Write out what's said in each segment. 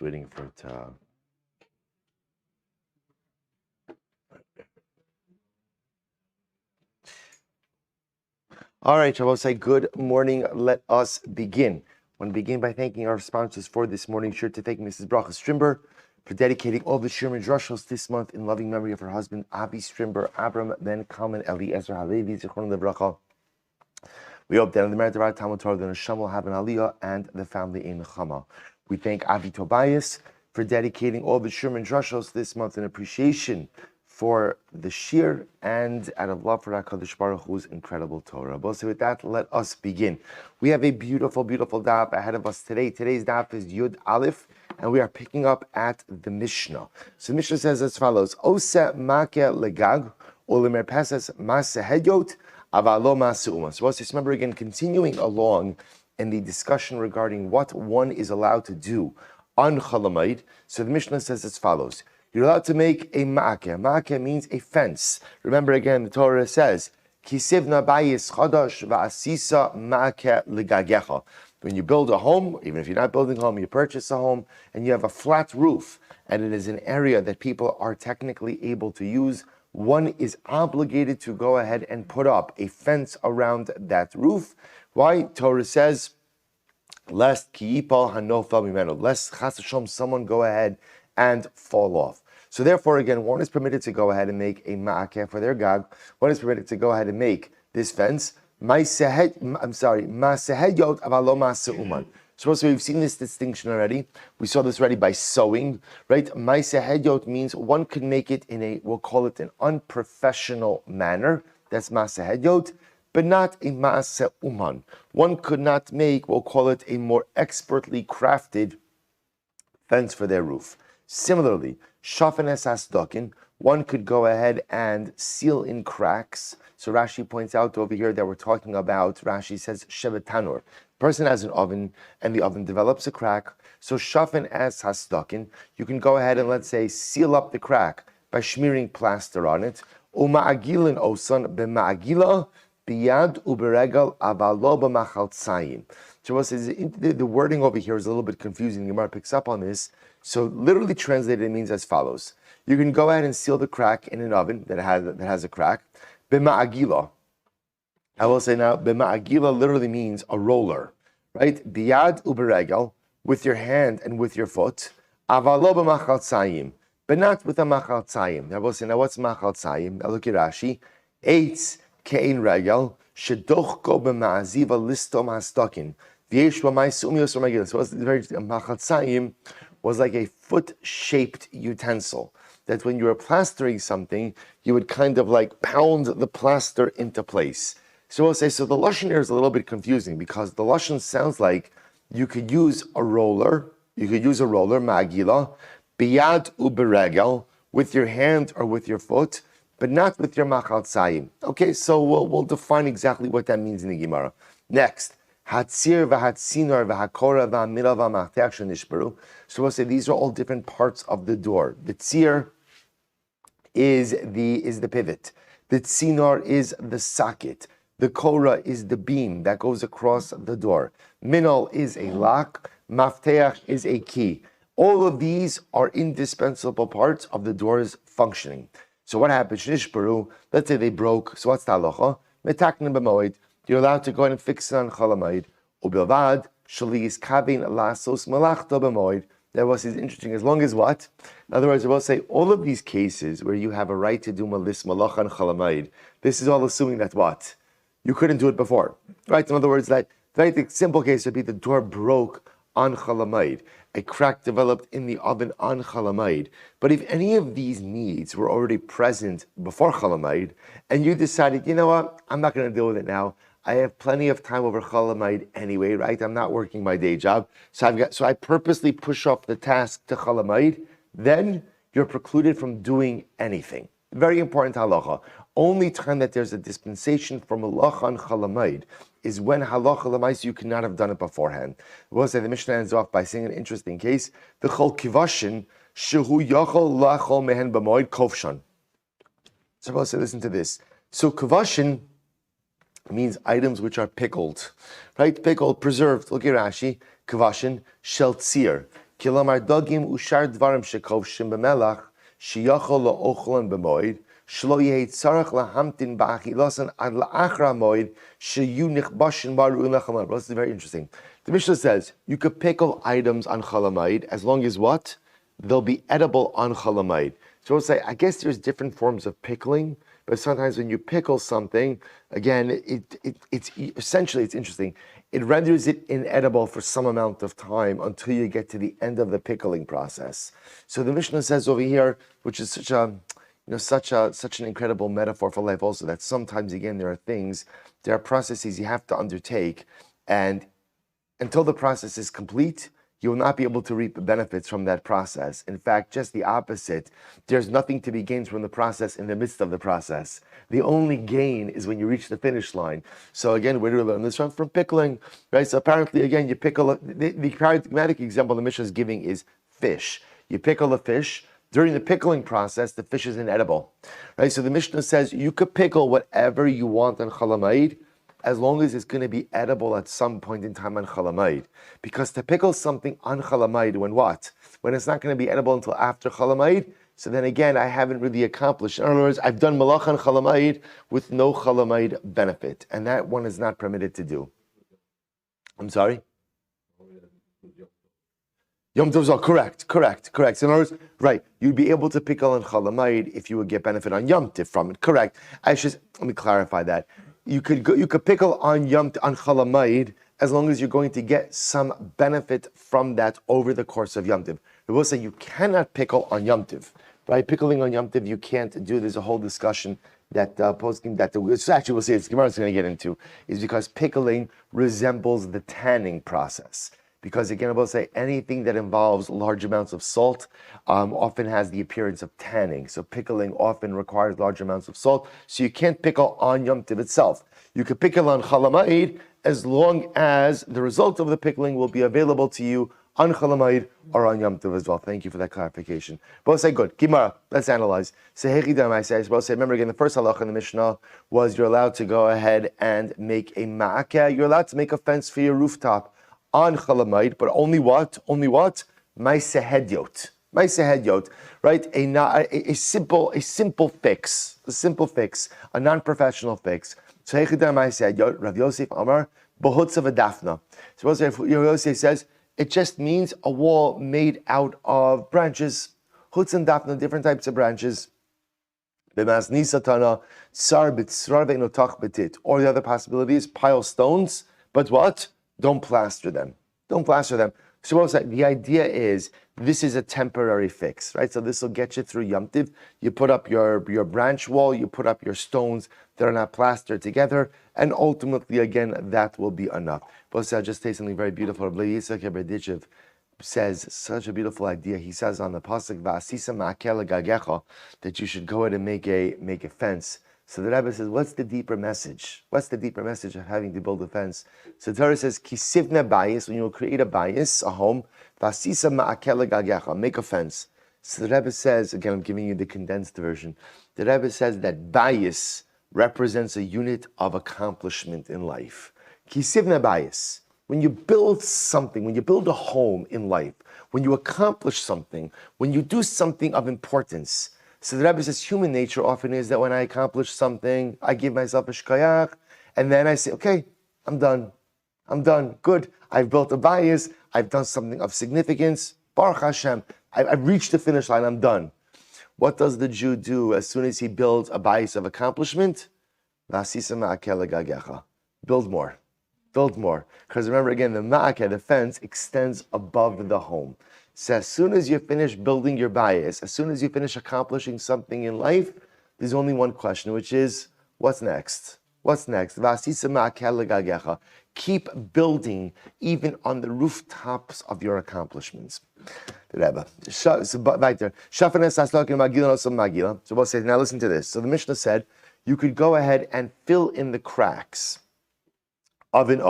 waiting for it to... All right, I will say good morning. Let us begin. I want to begin by thanking our sponsors for this morning. Sure to thank Mrs. Bracha Strimber for dedicating all the Shir and Drushos this month in loving memory of her husband, Avi Strimber, Abraham, then Kálman, Eli'ezer, Halevi, Zichron Levracha. We hope that in the merit of our Talmud Torah, the Neshama will have an Aliyah and the family in Nechama. We thank Avi Tobias for dedicating all the Shir and Drushos this month in appreciation for the Shir and out of love for HaKadosh Baruch Hu's incredible Torah. So with that, let us begin. We have a beautiful, beautiful daf ahead of us today. Today's daf is Yud Aleph, and we are picking up at the Mishnah. So the Mishnah says as follows: Ose makeh legag ulemerpeses masehedot avalo maseumas. So let's remember again, continuing along in the discussion regarding what one is allowed to do on Chalamayid. So the Mishnah says as follows: you're allowed to make a ma'akeh. Ma'akeh means a fence. Remember again, the Torah says, Kisivna bayis chadash va'asisa ma'akeh ligagecha. When you build a home, even if you're not building a home, you purchase a home, and you have a flat roof, and it is an area that people are technically able to use, one is obligated to go ahead and put up a fence around that roof. Why? Torah says, lest ki'ipal hanofel mimeno, lest chas v'shalom someone go ahead and fall off. So therefore, again, one is permitted to go ahead and make a ma'akeh for their gag. One is permitted to go ahead and make this fence. Ma'asehedot avalo maseuman. So we've seen this distinction already. We saw this already by sewing, right? Ma'asehedot means one could make it in a, we'll call it an unprofessional manner. That's ma'asehedot, but not a ma'aseuman. One could not make, we'll call it a more expertly crafted fence for their roof. Similarly, shafenes hasdokin, one could go ahead and seal in cracks. So Rashi points out over here that we're talking about, Rashi says, shevet tanur. Person has an oven, and the oven develops a crack. So shafenes hasdokin, you can go ahead and, let's say, seal up the crack by smearing plaster on it. Uma'agilin osan b'ma'agila biyad uberegal avalo b'machaltzayim. So the wording over here is a little bit confusing. The Gemara picks up on this. So literally translated, it means as follows: you can go ahead and seal the crack in an oven that has a crack. B'ma'agila. I will say now, b'ma'agila literally means a roller, right? Biyad uberegal, with your hand and with your foot. Avalo b'machaltzayim, but not with a machaltzayim. I will say now, what's machaltzayim? I look at Rashi. Eitz kein regal shedochko b'ma'aziva listom hastokin. So what's the very machaltzayim was like a foot-shaped utensil that when you were plastering something, you would kind of like pound the plaster into place. So we'll say, so the lashon here is a little bit confusing because the lashon sounds like you could use a roller, ma'agila, biyad uberegel, with your hand or with your foot, but not with your machaltzayim. Okay, so we'll define exactly what that means in the Gemara. Next. Hatzir v'hatzinor v'hakora v'amila v'machtech shenishbaru. So we'll say these are all different parts of the door. The tzir is the pivot. The tzinor is the socket. The kora is the beam that goes across the door. Minol is a lock. Maftech is a key. All of these are indispensable parts of the door's functioning. So what happens? Shenishbaru, let's say they broke. So what's the halacha? Metaknin b'moed. You're allowed to go ahead and fix it on Chalamayid. Ubilvad shalis kavin lasos malachta b'moed. That was interesting. As long as what? In other words, I will say all of these cases where you have a right to do malis malach on Chalamayid. This is all assuming that what? You couldn't do it before, right? In other words, that the simple case would be the door broke on Chalamayid. A crack developed in the oven on Chalamayid. But if any of these needs were already present before Chalamayid, and you decided, you know what, I'm not going to deal with it now. I have plenty of time over Chalamayid anyway, right? I'm not working my day job. So I purposely push off the task to Chalamayid. Then you're precluded from doing anything. Very important halacha. Only time that there's a dispensation from halacha on Chalamayid is when halacha l'mais you cannot have done it beforehand. We'll say the Mishnah ends off by saying an interesting case: the chol kivashin shehu yachol lachol mehen b'moed kovshan. So we'll say, listen to this. So kivashin means items which are pickled, right? Pickled, preserved. Look at Rashi. Kivashin shel tzir. Kilamar dogim ushar dvarim shekovshim b'melach sheyachol la'ochlan b'moed shlo yehei tzarach lahamtin ba'achilasan ad la'achra moed sheyu nichbashin baru u'lechamar. This is very interesting. The Mishnah says you could pickle items on Chalamayid as long as what? They'll be edible on Chalamayid. So we'll say, I guess there's different forms of pickling, but sometimes when you pickle something, again, it's essentially, it's interesting. It renders it inedible for some amount of time until you get to the end of the pickling process. So the Mishnah says over here, which is such an incredible metaphor for life also, that sometimes, again, there are processes you have to undertake, and until the process is complete, you will not be able to reap the benefits from that process. In fact, just the opposite. There's nothing to be gained from the process in the midst of the process. The only gain is when you reach the finish line. So again, where do we learn this from? From pickling, right? So apparently, again, you pickle, the paradigmatic example the Mishnah is giving is fish. You pickle a fish. During the pickling process, the fish is inedible, right? So the Mishnah says you could pickle whatever you want on Chalamayid, as long as it's going to be edible at some point in time on Chalamayid. Because to pickle something on Chalamayid, when what? When it's not going to be edible until after Chalamayid, so then again, I haven't really accomplished. In other words, I've done malach on Chalamayid with no Chalamayid benefit. And that one is not permitted to do. I'm sorry? Yom Tov Zal, correct. So in other words, right, you'd be able to pickle on Chalamayid if you would get benefit on Yom Tov from it, correct. Let me clarify that. You could pickle on Chalamayid as long as you're going to get some benefit from that over the course of Yom Tov. We will say you cannot pickle on Yom Tov, right? Pickling on Yom Tov you can't do. There's a whole discussion that actually we'll see it's Gemara is going to get into, is because pickling resembles the tanning process. Because again, I will say anything that involves large amounts of salt often has the appearance of tanning. So pickling often requires large amounts of salt. So you can't pickle on Yom Tov itself. You can pickle on Chalamayid as long as the result of the pickling will be available to you on Chalamayid or on Yom Tov as well. Thank you for that clarification. Both say good. Gemara, let's analyze. Remember again, the first halacha in the Mishnah was you're allowed to go ahead and make a ma'akeh. You're allowed to make a fence for your rooftop on Chalamayid, but only what? Ma'aseh hedyot, right? A simple fix, a non-professional fix. So Ma'aseh hedyot, Rav Yosef Amar, Behutzav Adafna. So Rav Yosef says, it just means a wall made out of branches. Hutz and Dafna, different types of branches. Or the other possibility is pile stones, but what? Don't plaster them. So the idea is this is a temporary fix, right? So this will get you through Yom Tov. You put up your branch wall, you put up your stones that are not plastered together, and ultimately, again, that will be enough. But I'll just say something very beautiful. Rabbi Yitzchak Berdichev says such a beautiful idea. He says on the pasuk V'asisa ma'akel gagecha that you should go ahead and make a fence. So the Rebbe says, what's the deeper message? What's the deeper message of having to build a fence? So Torah says, kisivne bayis, when you will create a bayis, a home, vasisa ma'akele gagecha, make a fence. So the Rebbe says, again, I'm giving you the condensed version. The Rebbe says that bayis represents a unit of accomplishment in life. Kisivne bayis. When you build something, when you build a home in life, when you accomplish something, when you do something of importance. So the Rebbe says human nature often is that when I accomplish something, I give myself a shkayach, and then I say, okay, I'm done, good. I've built a bayis, I've done something of significance, Baruch Hashem, I've reached the finish line, I'm done. What does the Jew do as soon as he builds a bayis of accomplishment? Build more. Because remember again, the ma'akeh, the fence, extends above the home. So as soon as you finish building your bayis, as soon as you finish accomplishing something in life, there's only one question, which is, what's next? Keep building even on the rooftops of your accomplishments. The Rebbe. So we'll say, now listen to this. So the Mishnah said, you could go ahead and fill in the cracks. Oven,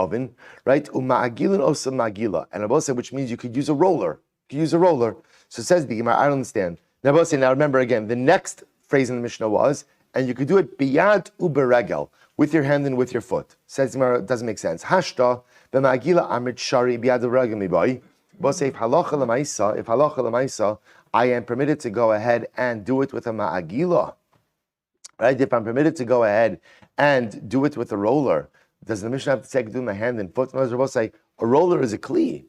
right? Uma'agilin osa magila. And Rabbi said, which means you could use a roller. So it says the Gemara, I don't understand. Now remember again, the next phrase in the Mishnah was, and you could do it biyad uberegel, with your hand and with your foot. Says the Gemara, it doesn't make sense. Hashta b'magila amrit shari biyad uberegel mibai. We'll say if halacha l'maisa, I am permitted to go ahead and do it with a ma'agila. Right? If I'm permitted to go ahead and do it with a roller, does the Mishnah have to say I can do my hand and foot? We'll say a roller is a kli.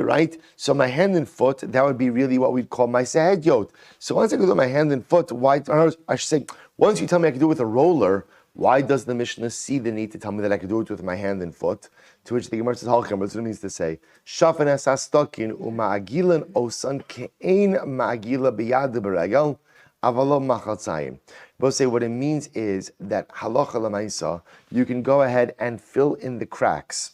Right? So my hand and foot, that would be really what we'd call my sehedyot. So once I can do my hand and foot, why? I should say, once you tell me I can do it with a roller, why does the Mishnah see the need to tell me that I can do it with my hand and foot? To which the Gemara says, "Halchem." That's what it means to say, "Shafen es hastokin uma'agilan osan ke'ein ma'agila biyad b'regel avalo machaltzayim." Both say what it means is that halacha l'maisa, you can go ahead and fill in the cracks,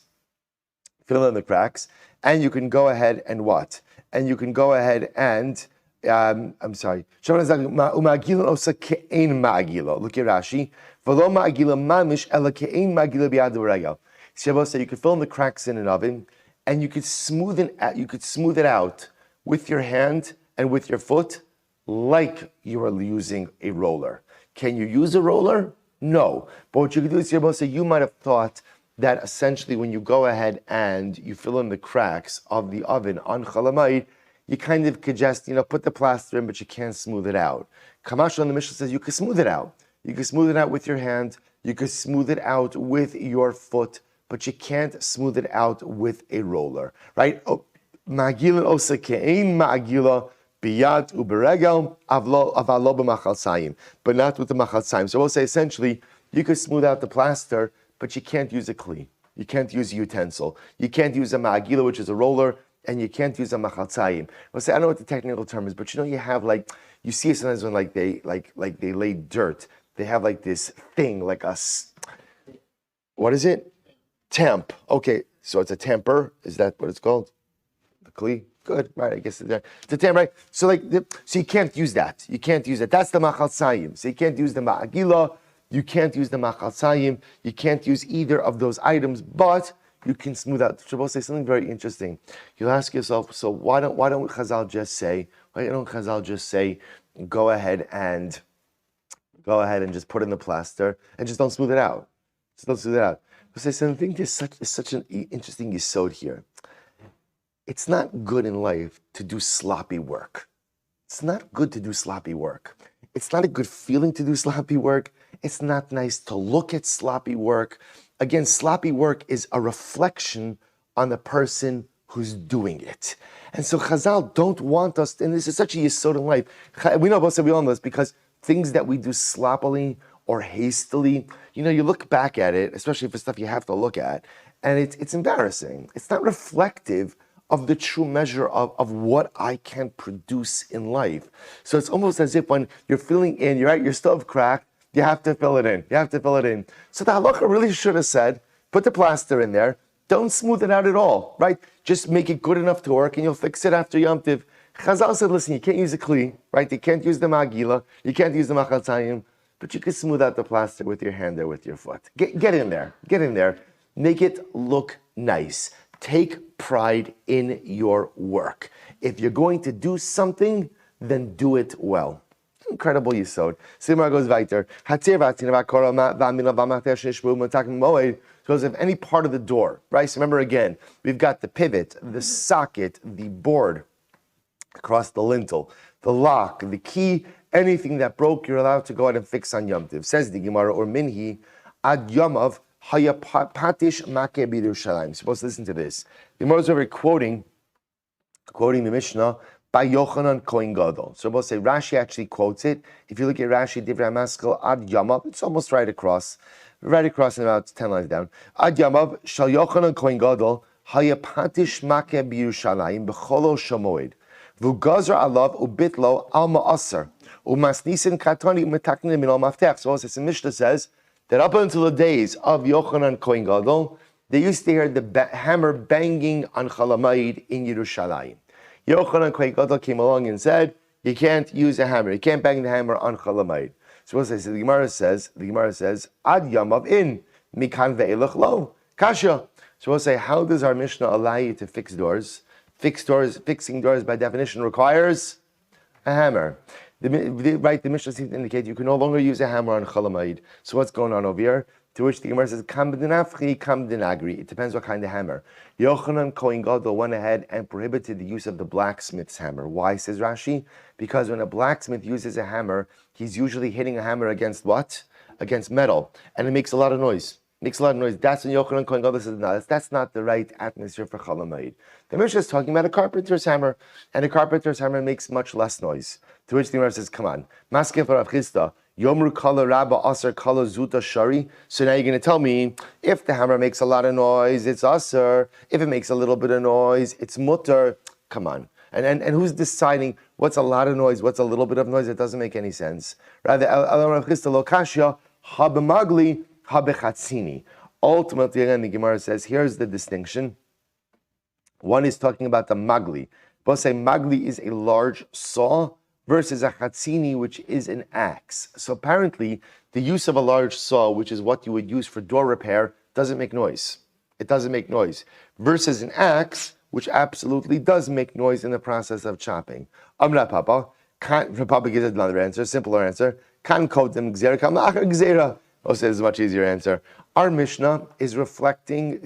and you can go ahead and what? And you can go ahead and I'm sorry. Look at Rashi. Shabbos said you could fill in the cracks in an oven, and you could smooth it out with your hand and with your foot, like you are using a roller. Can you use a roller? No. But what you could do is Shabbos said you might have thought that essentially when you go ahead and you fill in the cracks of the oven on Chalamayid, you kind of could just, put the plaster in, but you can't smooth it out. Kamash on the Mishnah says you can smooth it out. You can smooth it out with your hand, you can smooth it out with your foot, but you can't smooth it out with a roller, right? Ma'agila osa ke'ein ma'agila biyad uberegel avalo b'machaltzayim, but not with the machaltzayim. So we'll say essentially, you could smooth out the plaster, but you can't use a kli. You can't use a utensil. You can't use a ma'agila, which is a roller, and you can't use a machaltzayim. We'll say, I don't know what the technical term is, but you have you see it sometimes when they lay dirt. They have this thing, what is it? Temp. Okay, so it's a temper. Is that what it's called? The kli? Good, right, I guess it's a temp, right? So so you can't use that. You can't use that. That's the machaltzayim. So you can't use the ma'agila. You can't use the machaltzayim. You can't use either of those items, but you can smooth out. Shabbos say something very interesting. You'll ask yourself, so why don't Chazal just say, go ahead and just put in the plaster and just don't smooth it out. Just don't smooth it out. But I think there's such an interesting yesod here. It's not good in life to do sloppy work. It's not good to do sloppy work. It's not a good feeling to do sloppy work. It's not nice to look at sloppy work. Again, sloppy work is a reflection on the person who's doing it. And so Chazal don't want us, and this is such a yesod in life. We all know this, because things that we do sloppily or hastily, you look back at it, especially for stuff you have to look at, and it's embarrassing. It's not reflective of the true measure of what I can produce in life. So it's almost as if when you're filling in, your stove cracked, you have to fill it in. So the halacha really should have said, put the plaster in there, don't smooth it out at all, right? Just make it good enough to work and you'll fix it after Yom Tiv. Chazal said, listen, you can't use a kli, right? You can't use the ma'agila, you can't use the machaltzayim, but you can smooth out the plaster with your hand or with your foot. Get in there. Make it look nice. Take pride in your work. If you're going to do something, then do it well. Incredible yesod. Simar goes weiter. Because if any part of the door, right? So remember again, we've got the pivot, the socket, the board across the lintel, the lock, the key, anything that broke, you're allowed to go ahead and fix on Yom Tiv. Says the Gemara, or minhi ad yamav haya patish make b'Yerushalayim. Supposed to listen to this. The Gemara is over quoting the Mishnah by Yochanan Kohen Gadol. So we'll say Rashi actually quotes it. If you look at Rashi, Divrei Maskil ad Yamav, it's almost right across and about 10 lines down. Ad Yamav shal Yochanan Kohen Gadol haya patish make b'Yerushalayim b'cholo shamoed v'gazar alav ubitlo al ma'aser umasnisin katani umetaknin min al maftech. So also the Mishnah says that up until the days of Yochanan Kohen Gadol, they used to hear the hammer banging on Chalamayid in Yerushalayim. Yochanan Kohen Gadol came along and said, you can't use a hammer. You can't bang the hammer on Chalamayid. So the Gemara says, Ad Yamav in, Mikan ve'elach lo, Kasha. So we'll say, how does our Mishnah allow you to fix doors? Fixing doors by definition requires a hammer. The Mishnah seems to indicate you can no longer use a hammer on Chalamayid. So what's going on over here? To which the Gemara says, Kam b'denafchi, kam b'denagri. It depends what kind of hammer. Yochanan Kohen Gadol went ahead and prohibited the use of the blacksmith's hammer. Why, says Rashi? Because when a blacksmith uses a hammer, he's usually hitting a hammer against what? Against metal. And it makes a lot of noise. Makes a lot of noise. That's when Yochanan Kohen Gadol says, no, that's not the right atmosphere for Chol HaMoed. The Mishnah is talking about a carpenter's hammer, and a carpenter's hammer makes much less noise. To which the Gemara says, come on. Masken for Rav Chisda, Yomru kala rabba asar kala zuta shari. So now you're going to tell me, if the hammer makes a lot of noise, it's asar. If it makes a little bit of noise, it's mutter. Come on. And who's deciding what's a lot of noise, what's a little bit of noise? It doesn't make any sense. Rather, Rav Chisda lo kashya, habemagli, habechatzini. Ultimately, again, the Gemara says, here's the distinction. One is talking about the magli. Both say magli is a large saw versus a chatzini, which is an axe. So apparently, the use of a large saw, which is what you would use for door repair, doesn't make noise. It doesn't make noise. Versus an axe, which absolutely does make noise in the process of chopping. Amra Papa, Papa gives another answer, simpler answer. Kan kodem gzera kam la'achar gzera. Also, this is a much easier answer. Our Mishnah is reflective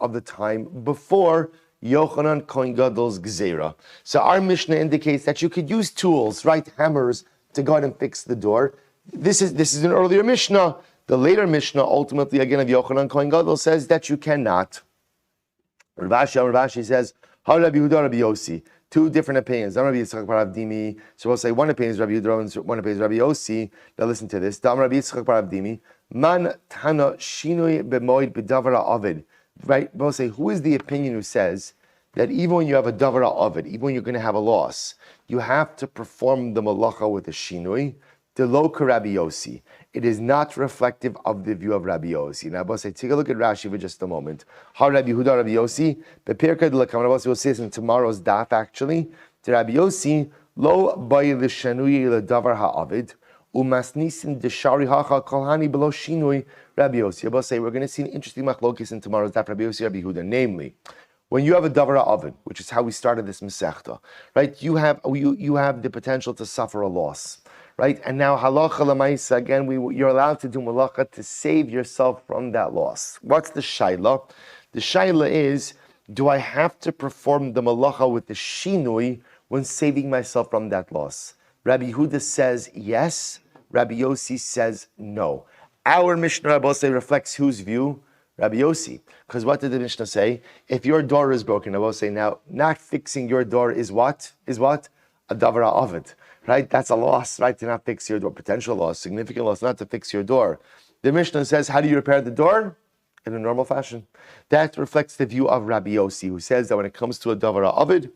of the time before Yochanan Kohen Gadol's Gzeira. So our Mishnah indicates that you could use tools, right, hammers, to go ahead and fix the door. This is an earlier Mishnah. The later Mishnah, ultimately, again, of Yochanan Kohen Gadol, says that you cannot. Rav says, How Rabbi Yehuda, Rabbi Yossi. Two different opinions. Dam Rabbi Yitzchak bar Avdimi. So we'll say one opinion is Rabbi Yehuda and one opinion is Rabbi Yossi. Now listen to this. Dam Rabbi Yitzchak bar Avdimi. Man tana shinui b'moed b'davara avid. Right? We'll say, who is the opinion who says that even when you have a davara avid, even when you're going to have a loss, you have to perform the malacha with a shinui? The lo Rabbi Yossi. It is not reflective of the view of Rabbi Yossi. Now, we'll say, take a look at Rashi for just a moment. How Rabbi Yehuda, Rabbi Yossi, Bepirka de l'kamar. We'll see this in tomorrow's daf. Actually, to Rabbi Yossi, lo bay l'shanui l'davar ha'avid umasnisin deshari hacha kolhani below shinui. Rabbi Yossi. We'll say we're going to see an interesting machlokes in tomorrow's daf. Rabbi Yossi, Rabbi Yehuda, namely, when you have a davar ha'avid, which is how we started this mesechta, right? You have the potential to suffer a loss. Right? And now, halacha l'maisa, again, you're allowed to do malacha to save yourself from that loss. What's the shaila? The shaila is, do I have to perform the malacha with the shinui when saving myself from that loss? Rabbi Yehuda says yes. Rabbi Yossi says no. Our Mishnah, Rabbi Yossi, reflects whose view? Rabbi Yossi. Because what did the Mishnah say? If your door is broken, Rabbi Yossi, now, not fixing your door is what? Is what? A davar ha'avid. Right? That's a loss, right? To not fix your door. Potential loss, significant loss, not to fix your door. The Mishnah says, how do you repair the door? In a normal fashion. That reflects the view of Rabbi Yossi, who says that when it comes to a davar ha'avid,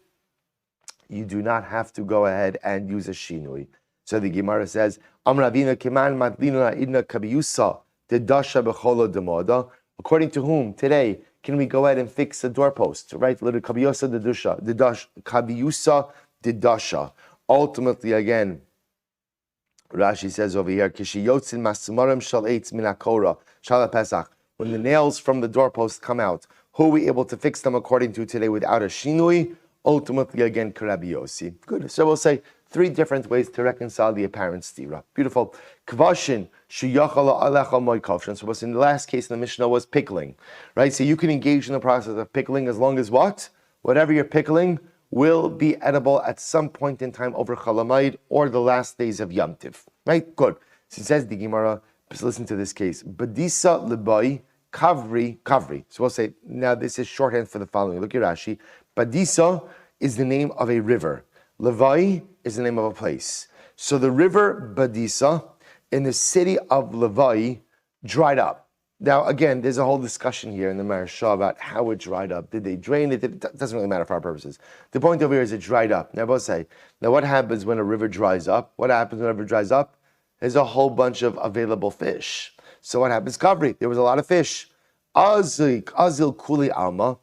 you do not have to go ahead and use a shinui. So the Gemara says, Amravina keman madlina idna kabiyusa dedasha b'cholo demoda. According to whom, today, can we go ahead and fix a doorpost? Right? Little kabiyusa dedasha, kabiyusa dedasha. Ultimately, again, Rashi says over here, when the nails from the doorpost come out, who are we able to fix them according to today without a shinui? Ultimately, again, Rabbi Yossi. Good. So we'll say three different ways to reconcile the apparent stira. Beautiful. Kvashin sheyachala alecha moy kavshin. So what's in the last case in the Mishnah was pickling, right? So you can engage in the process of pickling as long as what? Whatever you're pickling will be edible at some point in time over Chol HaMoed or the last days of Yom Tiv. Right? Good. So it says the Gemara, just listen to this case. Badisa lebai kavri. So we'll say, now this is shorthand for the following. Look at Rashi. Badisa is the name of a river. Levai is the name of a place. So the river Badisa in the city of Levai dried up. Now, again, there's a whole discussion here in the Maharsha about how it dried up. Did they drain it? It doesn't really matter for our purposes. The point over here is it dried up. Now, both say, now what happens when a river dries up? What happens when a river dries up? There's a whole bunch of available fish. So what happens? Kavri, there was a lot of fish. Azil kuli alma,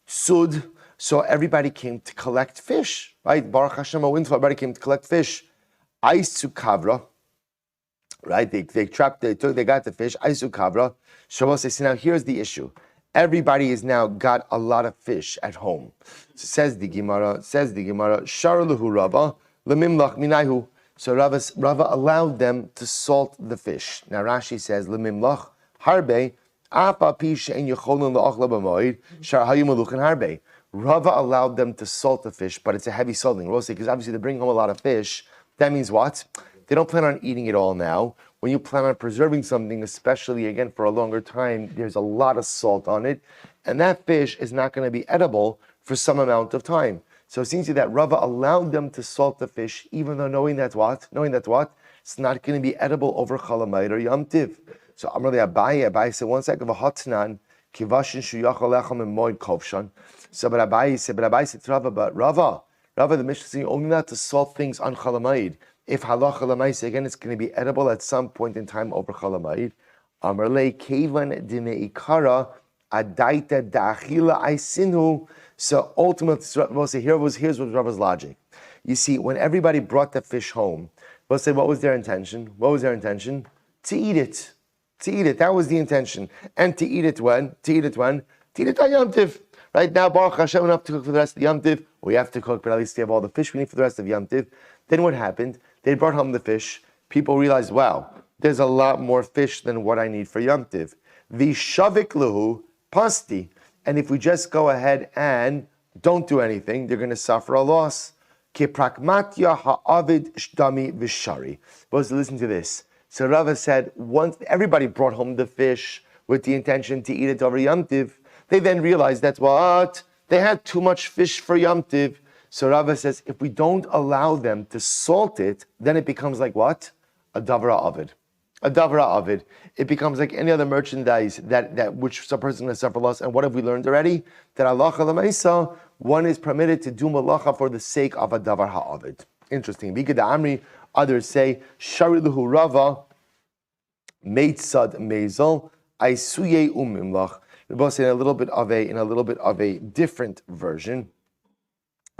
sud. So everybody came to collect fish, right? Baruch Hashem, everybody came to collect fish. Aisu kavra. Right, they got the fish. Aisu kavra. Shabbos says, now here's the issue. Everybody has now got a lot of fish at home. So says the Gemara, Shar luhu rava lemimlach minayhu. So Rava allowed them to salt the fish. Now Rashi says, Lemimlach harbe, apa pish en yecholin la'achla b'moed, shar hayu meluchin harbe. Rava allowed them to salt the fish, but it's a heavy salting. Because obviously they bring home a lot of fish. That means what? They don't plan on eating it all now. When you plan on preserving something, especially again for a longer time, there's a lot of salt on it. And that fish is not going to be edible for some amount of time. So it seems to you that Rava allowed them to salt the fish, even though knowing that what? It's not going to be edible over Chol Hamoed or Yom Tiv. So Amar Abaye said, one second, v'hatnan, kivashin shuyachal lechem and Moed kovshan. So but Abaye said to Rava, but Rava, the Mishnah is saying only not to salt things on Chol Hamoed. If halacha l'maisa, again, it's going to be edible at some point in time over Chol Hamoed. Amar le kevan dimeikara adaita da'achila aisinu. So ultimately, here's what Rava's logic. You see, when everybody brought the fish home, we'll say, what was their intention? To eat it. That was the intention. And to eat it when? To eat it on Yom Tiv. Right now, Baruch Hashem, we don't have to cook for the rest of the Yom Tiv. We have to cook, but at least we have all the fish we need for the rest of Yom Tiv. Then what happened? They brought home the fish. People realized, wow, there's a lot more fish than what I need for Yom Tiv. The shavik lehu pasti. And if we just go ahead and don't do anything, they're going to suffer a loss. Keprakmatya ha'avid shtami v'shari. But listen to this. So Rava said, once everybody brought home the fish with the intention to eat it over Yom Tiv, they then realized that what? They had too much fish for Yom Tiv. So Rava says, if we don't allow them to salt it, then it becomes like what? A davra avid. It becomes like any other merchandise that which some person is going to suffer loss. And what have we learned already? That halacha l'maisa, one is permitted to do malacha for the sake of a davar ha'avid. Interesting. Amri, others say, shari luhu Rava, meitzad mezel, aisuye umimlach. We're both saying in a little bit of a different version.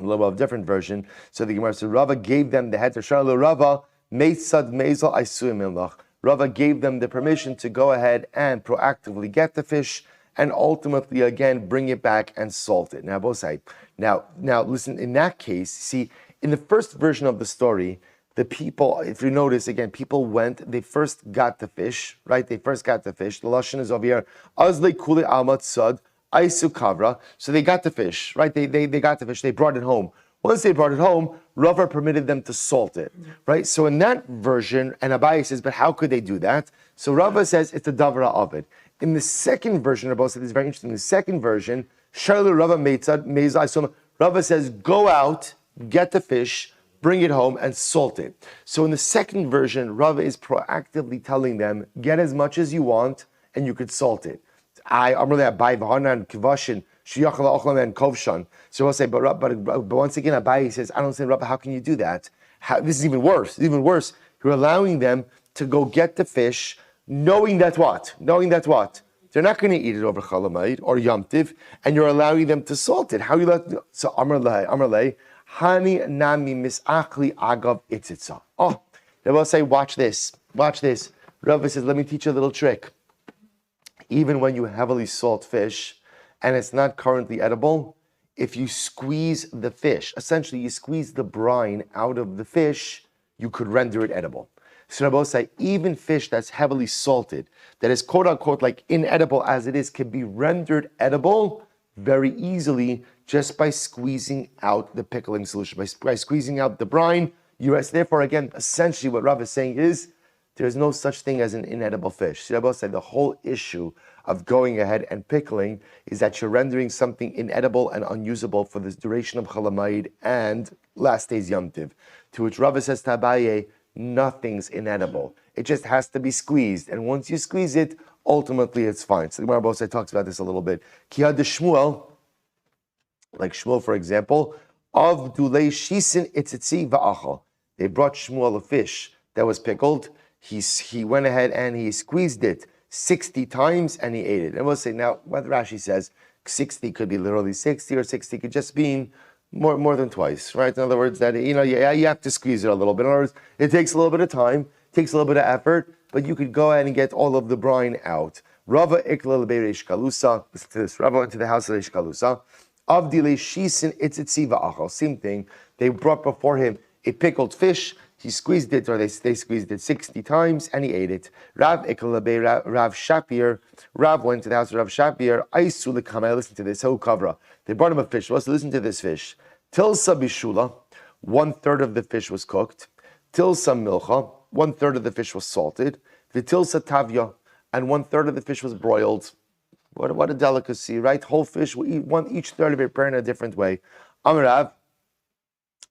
So the Gemara said, Rava gave them the head to shari luhu Rava, meitzad mezel, aisuye umimlach. Rava gave them the permission to go ahead and proactively get the fish and ultimately again bring it back and salt it. Now, both sides. Now, listen. In that case, see, in the first version of the story, the people, if you notice again, people went. They first got the fish, right? The lashon is over here. Azle kule almat sud aisu kavra. So they got the fish, right? They got the fish. They brought it home. Once they brought it home, Rava permitted them to salt it, right? So in that version, and Abaye says, but how could they do that? So Rava says it's a davra of it. In the second version, Rabbi said, this is very interesting. In the second version, Sharlu Rava Meitzad Meizai. Rava says, go out, get the fish, bring it home, and salt it. So in the second version, Rava is proactively telling them, get as much as you want, and you could salt it. I'm really at Baivhanan Kivashin. So we'll say, but once again, Abaye says, I don't say, Rabbi, how can you do that? This is even worse. You're allowing them to go get the fish, knowing that what? They're not going to eat it over Chol Hamoed or Yom Tiv, and you're allowing them to salt it. How are you allowed to do it? So Amar Lei, Hani Nami Misachli Agav Itzitza. Oh, they will say, watch this. Rabbi says, let me teach you a little trick. Even when you heavily salt fish, and it's not currently edible, if you squeeze the fish, essentially you squeeze the brine out of the fish, you could render it edible. So Rabbi say, even fish that's heavily salted, that is quote unquote like inedible as it is, can be rendered edible very easily just by squeezing out the pickling solution, by squeezing out the brine. Therefore, again, essentially what Rabbi is saying is, there's no such thing as an inedible fish. So Rabbi said the whole issue of going ahead and pickling is that you're rendering something inedible and unusable for the duration of Chol Hamoed and last day's Yom Tiv. To which Rava says to Abaye, nothing's inedible. It just has to be squeezed. And once you squeeze it, ultimately it's fine. So the Gemara both talks about this a little bit. Kiyad Shmuel, like Shmuel for example, of Dulei Shisin Itzitzi Va'achal. They brought Shmuel a fish that was pickled. He went ahead and he squeezed it 60 times and he ate it. And we'll say now what Rashi says, 60 could be literally 60 or 60 could just mean more than twice, right? In other words, that you have to squeeze it a little bit. In other words, it takes a little bit of time, takes a little bit of effort, but you could go ahead and get all of the brine out. Rava ikla lebeirish kalusa. Listen to this. Rava went to the house of Ishkalusa. Avdile shisin itzitzi va'achal. Same thing. They brought before him a pickled fish. He squeezed it, or they squeezed it 60 times, and he ate it. Rav Ekalabe, Rav Shapir. Rav went to the house of Rav Shapir. Aisu l'kamei, listen to this. Ho kavra. They brought him a fish. Let's listen to this fish. Tilsa bishula, 1/3 of the fish was cooked. Tilsa milcha, 1/3 of the fish was salted. Vitilsa tavya, and 1/3 of the fish was broiled. What a delicacy, right? Whole fish, each third of it prepared in a different way. Amarav.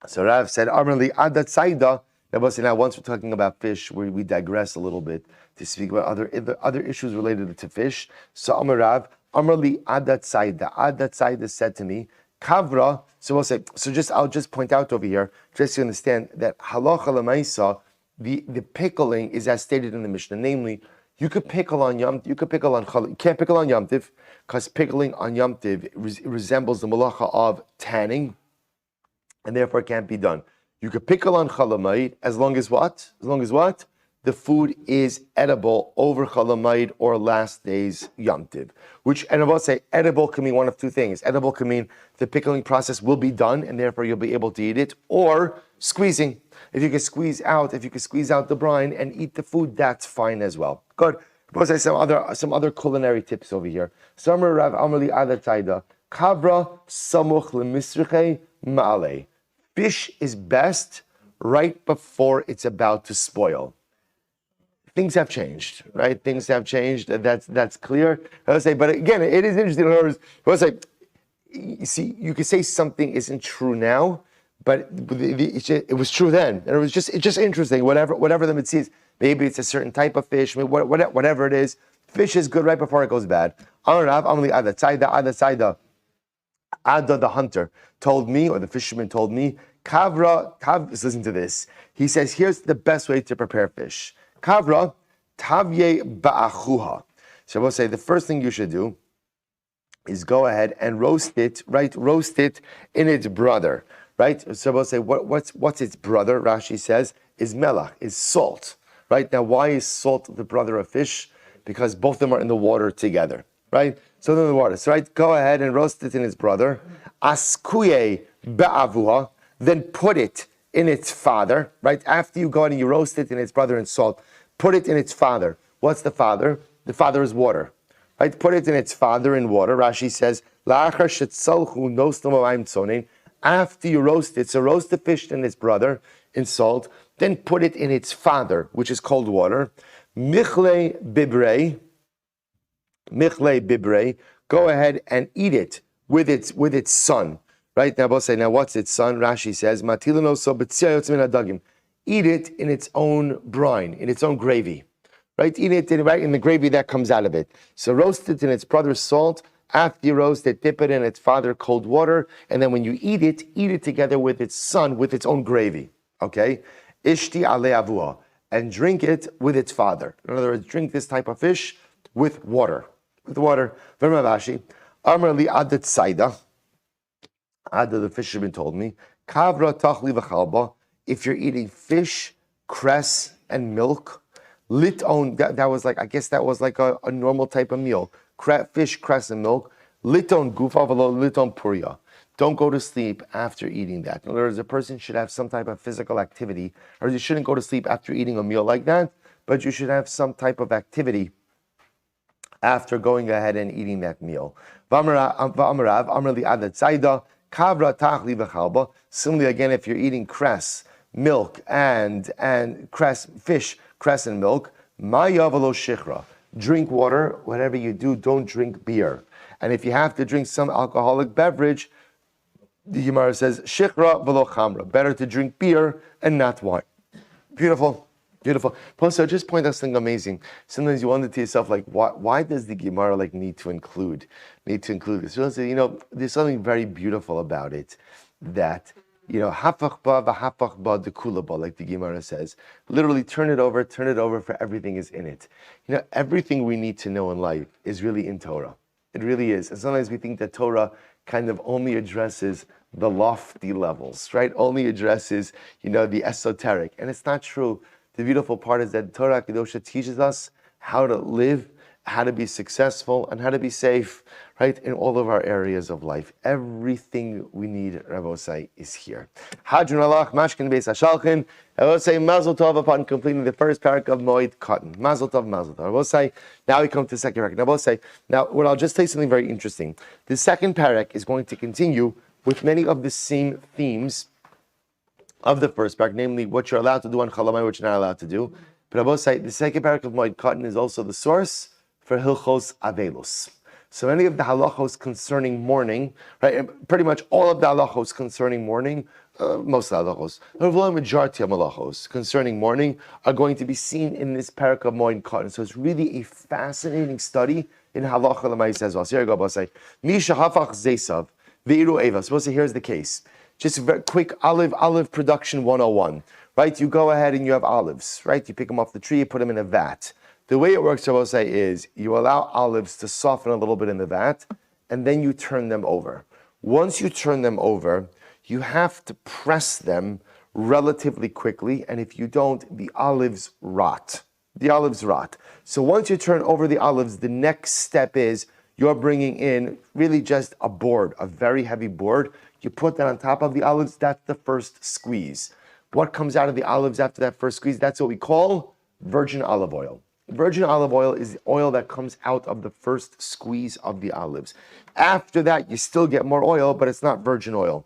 So Rav said, Amarli adat saida. Now, once we're talking about fish, we digress a little bit to speak about other issues related to fish. So Amarav, Amarli adat saida. Adat saida said to me, Kavra. So we'll say. I'll just point out over here, just to understand that halacha lemaisa, the pickling is as stated in the Mishnah. Namely, you could pickle on Yom. You could pickle on Chol. You can't pickle on Yom Tiv, because pickling on Yom Tiv resembles the malacha of tanning, and therefore it can't be done. You could pickle on Chalamayid as long as what? As long as what? The food is edible over Chalamayid or last day's Yom Tiv. And I will say, edible can mean one of two things. Edible can mean the pickling process will be done, and therefore you'll be able to eat it, or squeezing. If you can squeeze out the brine and eat the food, that's fine as well. Good. I will say some other culinary tips over here. Samar Rav Amrli Adat Taida. Kavra samuch lemisriche ma'alei. Fish is best right before it's about to spoil. Things have changed, right? Things have changed. That's clear. I'll say, but again, it is interesting. In other words, I'll say, you see, you could say something isn't true now, but it was true then. And it's just interesting. Whatever the mitzvah is, maybe it's a certain type of fish. Whatever it is, fish is good right before it goes bad. Ada the hunter told me, or the fisherman told me, Kavra, listen to this. He says, here's the best way to prepare fish. Kavra, tavye ba'achuha. So we'll say the first thing you should do is go ahead and roast it, right? Roast it in its brother, right? So we'll say, what's its brother? Rashi says, is melach, is salt, right? Now, why is salt the brother of fish? Because both of them are in the water together, right? So they're in the water. So, right, go ahead and roast it in its brother. Askuye ba'avuha, then put it in its father, right? After you go ahead and you roast it in its brother in salt, put it in its father. What's the father? The father is water, right? Put it in its father in water. Rashi says, La'achar shetzalchu nostam v'mayim tzonin. After you roast it, so roast the fish in its brother in salt, then put it in its father, which is cold water. Michle bibrei, go ahead and eat it with its son. Right now, we'll say, now what's its son? Rashi says, eat it in its own brine, in its own gravy. Right? Eat it in the gravy that comes out of it. So roast it in its brother's salt. After you roast it, dip it in its father cold water, and then when you eat it together with its son, with its own gravy. Okay? Ishti ale avua, and drink it with its father. In other words, drink this type of fish with water. With water. Vermavashi. Amar li adat saida. Ada the fisherman told me, Kavra tachli v'chalba. If you're eating fish, cress, and milk, liton, that was like, I guess that was like a normal type of meal. Fish, cress, and milk. Liton gufa v'lo liton puria. Don't go to sleep after eating that. In other words, a person should have some type of physical activity, or you shouldn't go to sleep after eating a meal like that, but you should have some type of activity after going ahead and eating that meal. V'amarav, amrali adat saida, kavra tachli v'chalba. Similarly, again, if you're eating cress, milk, and fish, cress, and milk, maya v'lo shichra. Drink water. Whatever you do, don't drink beer. And if you have to drink some alcoholic beverage, the Gemara says, shichra v'lo chamra. Better to drink beer and not wine. Beautiful. Beautiful. Plus, I just point out something amazing. Sometimes you wonder to yourself, like, why does the Gemara need to include this? So, there's something very beautiful about it, that, hafach ba v'hafach ba dekula ba, like the Gemara says. Literally, turn it over, for everything is in it. Everything we need to know in life is really in Torah. It really is. And sometimes we think that Torah kind of only addresses the lofty levels, right? Only addresses, the esoteric. And it's not true. The beautiful part is that Torah Kedosha teaches us how to live how to be successful and how to be safe, right, in all of our areas of life. Everything we need, Rabosai, is here. Hadron alach, mashkin beis hashalchin. Rabosai, mazel tov upon completing the first parak of Moed, Kattan. Mazel tov, mazel tov. Rabosai, now we come to the second parak. Rabosai, now what I'll just tell you something very interesting. The second parak is going to continue with many of the same themes of the first parak, namely what you're allowed to do on Chalamai, what you're not allowed to do. But Rabosai, the second parak of Moed, Kattan is also the source for Hilchos Avelos. So many of the halachos concerning mourning, right? Pretty much all of the halachos concerning mourning, most of the halachos, the majority of halachos concerning mourning are going to be seen in this parak of Moed Kattan. So it's really a fascinating study in halacha l'mayis as well. So here you go, Bosai. Misha hafach zeisav veiru eva. Suppose here's the case. Just a very quick olive production 101, right? You go ahead and you have olives, right? You pick them off the tree, you put them in a vat. The way it works, I will say, is you allow olives to soften a little bit in the vat, and then you turn them over. Once you turn them over, you have to press them relatively quickly, and if you don't, the olives rot. The olives rot. So once you turn over the olives, the next step is you're bringing in really just a board, a very heavy board. You put that on top of the olives. That's the first squeeze. What comes out of the olives after that first squeeze? That's what we call virgin olive oil. Virgin olive oil is the oil that comes out of the first squeeze of the olives. After that, you still get more oil, but it's not virgin oil.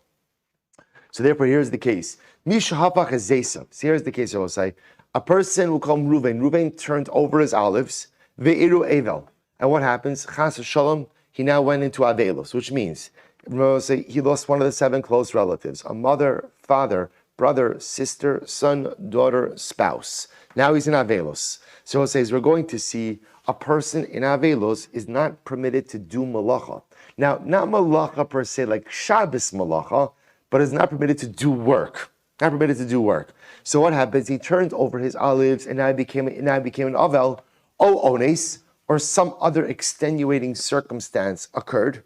So therefore, here's the case. Misha hafach es zeisav. So here's the case I will say. A person will call Reuven. Reuven turned over his olives. Ve'iru evel. And what happens? Chas v'shalom, he now went into avelos, which means he lost one of the 7 close relatives. A mother, father, brother, sister, son, daughter, spouse. Now he's in avelos. So it says we're going to see a person in avelos is not permitted to do malacha. Now, not malacha per se, like Shabbos malacha, but is not permitted to do work. Not permitted to do work. So what happens? He turned over his olives, and now he became an avel, o ones, or some other extenuating circumstance occurred.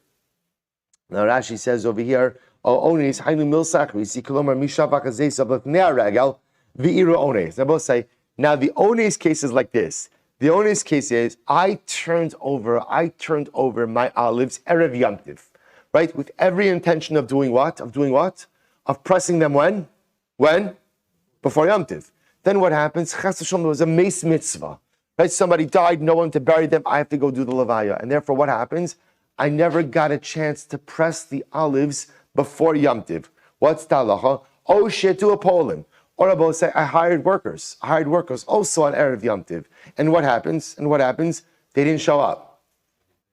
Now Rashi says over here, o ones hainu milsachri si kolomar mishavach hazeisav lefnei haragel v'iru ones. Now both say. Now, the ones case is like this. The ones case is, I turned over my olives Erev Yom Tiv, right? With every intention of doing what? Of pressing them when? Before Yom Tiv. Then what happens? Chas v'shalom, there was a meis mitzvah, right? Somebody died, no one to bury them, I have to go do the levaya. And therefore what happens? I never got a chance to press the olives before Yom Tiv. What's the halacha? Oh, shetu a Poland. Or about say, I hired workers also on Erev Yom Tiv. And what happens? They didn't show up.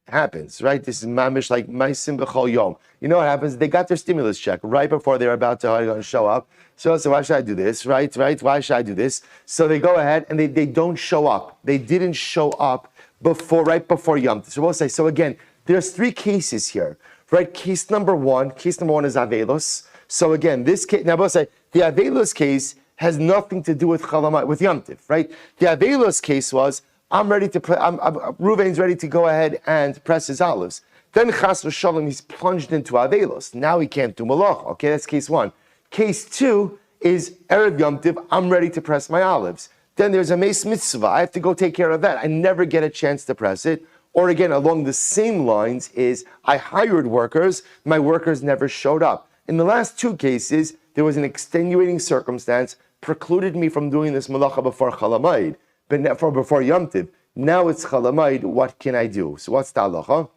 It happens, right? This is mamish like maisim b'chol yom. You know what happens? They got their stimulus check right before they're about to show up. So why should I do this, right? Why should I do this? So they go ahead and they don't show up. They didn't show up right before Yom Tiv. So we'll say, so again, there's 3 cases here, right? Case number one is avelos. So again, this case, now we'll say, the Avelos case has nothing to do with Chalamai, with Yom Tiv, right? The Avelos case was, Reuven's ready to go ahead and press his olives. Then Chas v'shalom, he's plunged into Avelos. Now he can't do Malach. Okay, that's case 1. Case 2 is Erev Yom Tiv, I'm ready to press my olives. Then there's a meis mitzvah, I have to go take care of that. I never get a chance to press it. Or again, along the same lines is, I hired workers, my workers never showed up. In the last 2 cases, there was an extenuating circumstance precluded me from doing this malacha before Chalamayid, but before Yom Tiv. Now it's Chalamayid, what can I do? So what's the halacha?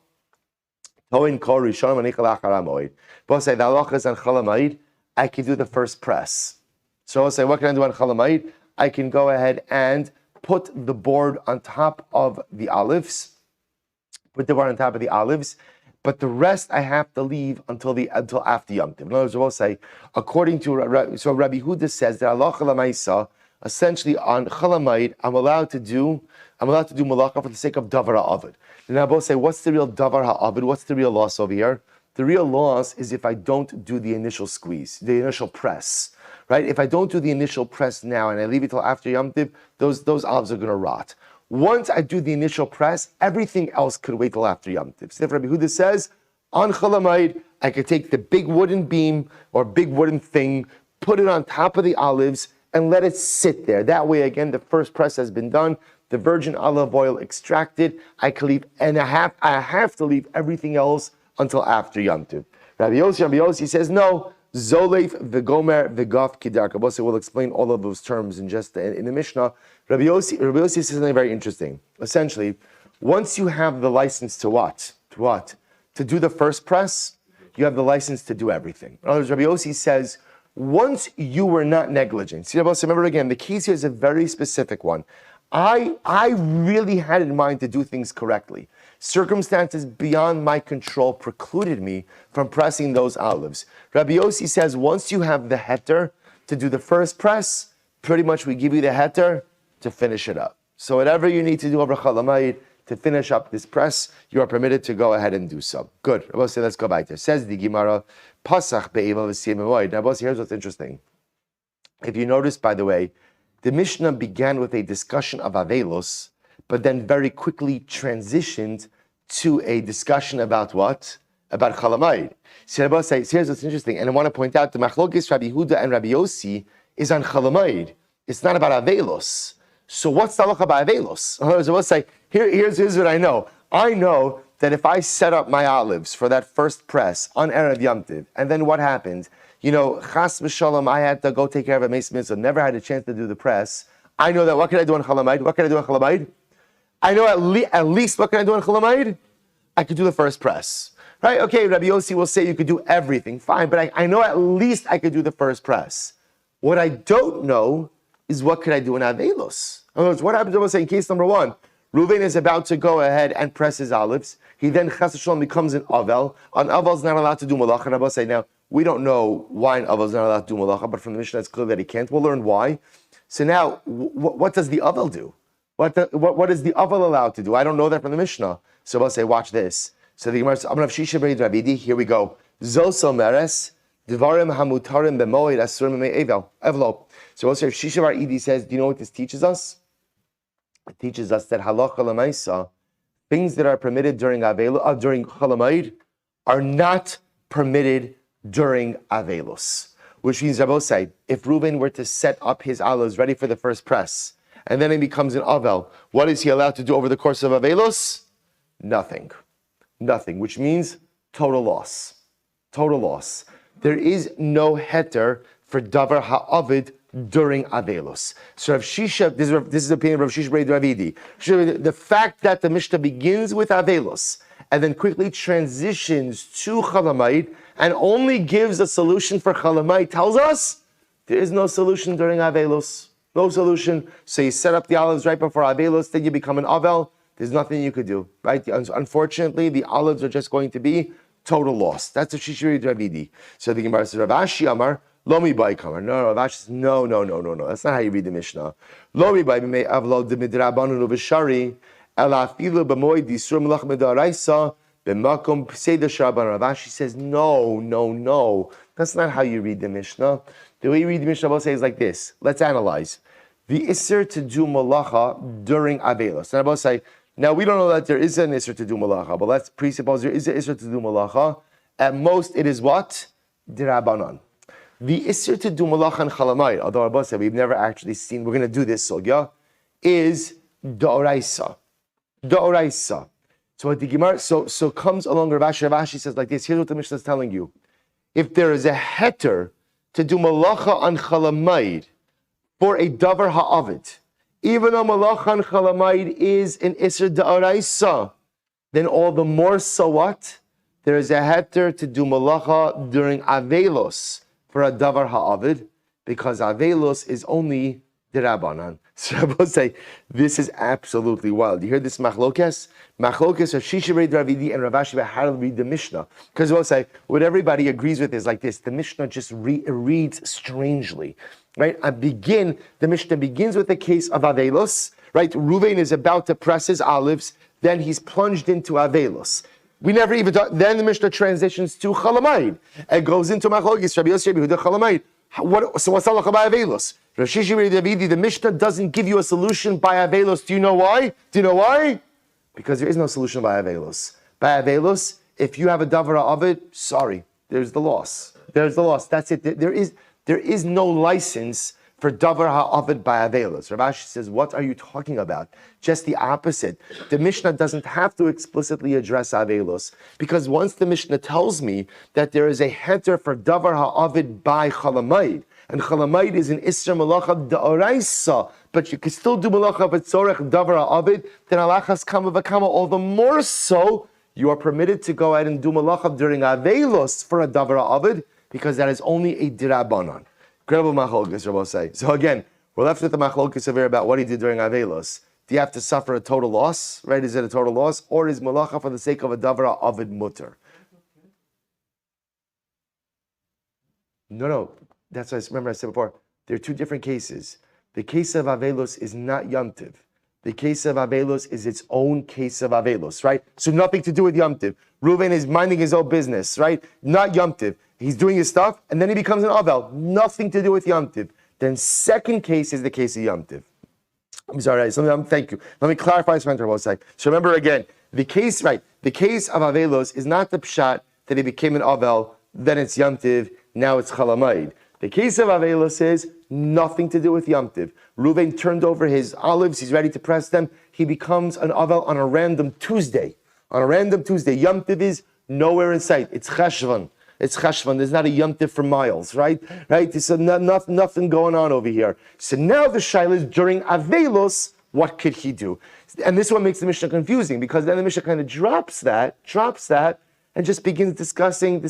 But say the halacha is on Chalamayid, I can do the first press. So I'll say, what can I do on Chalamayid? I can go ahead and put the board on top of the olives, but the rest I have to leave until after Yom Tiv. In other words, we'll say, according to Rabbi Huda says that Allah Chalamayisa, essentially on Chalamayid, I'm allowed to do malacha for the sake of davar ha'avid. And I both say, what's the real davar ha'avid? What's the real loss over here? The real loss is if I don't do the initial squeeze, the initial press, right? If I don't do the initial press now and I leave it till after Yom Tiv, those olives are going to rot. Once I do the initial press, everything else could wait till after Yom Tiv. So if Rabbi Huda says, on Chalamayid, I could take the big wooden beam or big wooden thing, put it on top of the olives, and let it sit there. That way, again, the first press has been done. the virgin olive oil extracted. I have to leave everything else until after Yom Tov. Rabbi Yossi says no. Zoleif v'gomer v'gaf kidar. Rabbi Yossi will explain all of those terms in the Mishnah. Rabbi Yossi says something very interesting. Essentially, once you have the license to what? To do the first press, you have the license to do everything. In other words, Rabbi Yossi says, once you were not negligent. See, Rabbi Yossi, remember again, the case here is a very specific one. I really had in mind to do things correctly. Circumstances beyond my control precluded me from pressing those olives. Rabbi Yossi says, once you have the heter to do the first press, pretty much we give you the heter to finish it up. So whatever you need to do over Chalamayid to finish up this press, you are permitted to go ahead and do so. Good. Rabbi Yossi, let's go back there. Says the Gemara, Pasach be'eva v'siyem Moed. Now, Rabbi Yossi, here's what's interesting. If you notice, by the way, the Mishnah began with a discussion of Avelos, but then very quickly transitioned to a discussion about what? About Chalamayid. So Rabbi says, here's what's interesting, and I want to point out the Machlokes Rabbi Huda and Rabbi Yossi is on Chalamayid. It's not about Avelos. So what's the halacha about Avelos? In other words, I will say, here's what I know. I know that if I set up my olives for that first press on Erev Yom Tov, and then what happened? Chas v'shalom, I had to go take care of a Meis Mitzvah, never had a chance to do the press. I know that, what can I do on Chalamayid? I know at least what can I do on Chalamayid? I could do the first press. Right? Okay, Rabbi Yossi will say you could do everything. Fine, but I know at least I could do the first press. What I don't know is what could I do in Avelos. In other words, what happens, I will say, in case number one, Reuven is about to go ahead and press his olives. He then, chas v'shalom, becomes an Avel. An Avel is not allowed to do malacha. And I will say, now, we don't know why an Avel is not allowed to do malacha, but from the Mishnah it's clear that he can't. We'll learn why. So now, what does the Avel do? What is the Avel allowed to do? I don't know that from the Mishnah. So I'll say, watch this. So the Gemara says, I'm going to have Shisha Bered Ravidi. Here we go. Zosel Meres, Devarim Hamutarim Bemoed Asurim Evlo. So also Shisha Bar Idi says, do you know what this teaches us? It teaches us that halacha l'maisa, things that are permitted during Chalamayid are not permitted during Avelos. Which means, Rabbi say, if Reuven were to set up his olives ready for the first press, and then he becomes an Avel, what is he allowed to do over the course of Avelos? Nothing, which means total loss. There is no heter for davar ha'avid during Avelos. So Rav Shisha, this is the opinion of Rav Shisha Bered Ravidi. The fact that the Mishnah begins with Avelos and then quickly transitions to Chalamayid and only gives a solution for Chalamayid tells us there is no solution during Avelos. No solution. So you set up the olives right before Avelos, then you become an Avel. There's nothing you could do, right? Unfortunately, the olives are just going to be total loss. That's what Shishri Dravidi. So the Gemara says, Rav Ashi Amar, Lomi Bai Kamar. No, Rav Ashi says, no. That's not how you read the Mishnah. Lomi Bai B'mei Avlo D'midrabanu V'shari, Ela Afilu B'moed Yisur Melach Medaraisa, B'makom P'seidah Sharban. Rav Ashi says, no. That's not how you read the Mishnah. The way you read the Mishnah, I'll say is like this. Let's analyze. The Isser to do Malacha during Avelos. And I'll say, now, we don't know that there is an Isser to do Malacha, but let's presuppose there is an Isser to do Malacha. At most, it is what? D'Rabbanan. The Isser to do Malacha and Chalamayid, although Rabbi said we've never actually seen, we're going to do this, Sogya, is D'Oraisa. So what the Gemara, so comes along Rav Ashi says like this, here's what the Mishnah is telling you. If there is a heter to do Malacha on Chalamayid for a Davar Ha'avid, even though Malacha and Chalamayid is an Isser D'Oraisa, then all the more so what? There is a heter to do Malacha during Avelos for a Davar Ha'avid, because Avelos is only D'Rabbanan. So Rabbi say, this is absolutely wild. You hear this machlokes? Machlokes of Shisha Bered Ravidi and Rav Ashi how to read the Mishnah. Because we'll say, what everybody agrees with is like this. The Mishnah just reads strangely. Right? The Mishnah begins with the case of Avelos. Right? Reuven is about to press his olives. Then he's plunged into Avelos. We never even talk. Then the Mishnah transitions to Chalamayid. It goes into machlokes. Rabbi Yossi, Rabbi Yehuda, Chalamayid. So what's halacha by Avelos? Rav Shisha Bered Ravidi, the Mishnah doesn't give you a solution by Avelos. Do you know why? Because there is no solution by Avelos. By Avelos, if you have a davara of it, sorry, there's the loss. That's it. There is no license for davar ha'avid by avelos. Rav Ashi says, what are you talking about? Just the opposite. The Mishnah doesn't have to explicitly address avelos, because once the Mishnah tells me that there is a heter for davar ha'avid by chalamayid, and chalamayid is an isra malacha da'oraisa, but you can still do malacha v'tzorech davar ha'avid, then alachas kama v'kama, all the more so, you are permitted to go ahead and do malacha during avelos for a davar ha'avid, because that is only a dirabanan. Incredible machlokes, Rabbi say. So again, we're left with the machlokes over about what he did during avelos. Do you have to suffer a total loss? Right? Is it a total loss, or is malacha for the sake of a davar ha'avid mutter? No. That's what I said before. There are two different cases. The case of avelos is not Yom Tiv. The case of avelos is its own case of avelos, right? So nothing to do with Yom Tiv. Reuven is minding his own business, right? Not Yom Tiv. He's doing his stuff, and then he becomes an avel. Nothing to do with Yom Tiv. Then second case is the case of Yom Tiv. I'm sorry, thank you. Let me clarify something for both sides. So remember again, the case of avelos is not the pshat that he became an avel, then it's Yom Tiv, now it's chalamayid. The case of avelos is nothing to do with Yom Tiv. Reuven turned over his olives, he's ready to press them. He becomes an avel on a random Tuesday. Yom Tiv is nowhere in sight. It's cheshvan. There's not a Yom Tiv for miles, right? So nothing going on over here. So now the shaila is during avelos, what could he do? And this one makes the Mishnah confusing, because then the Mishnah kind of drops that, and just begins discussing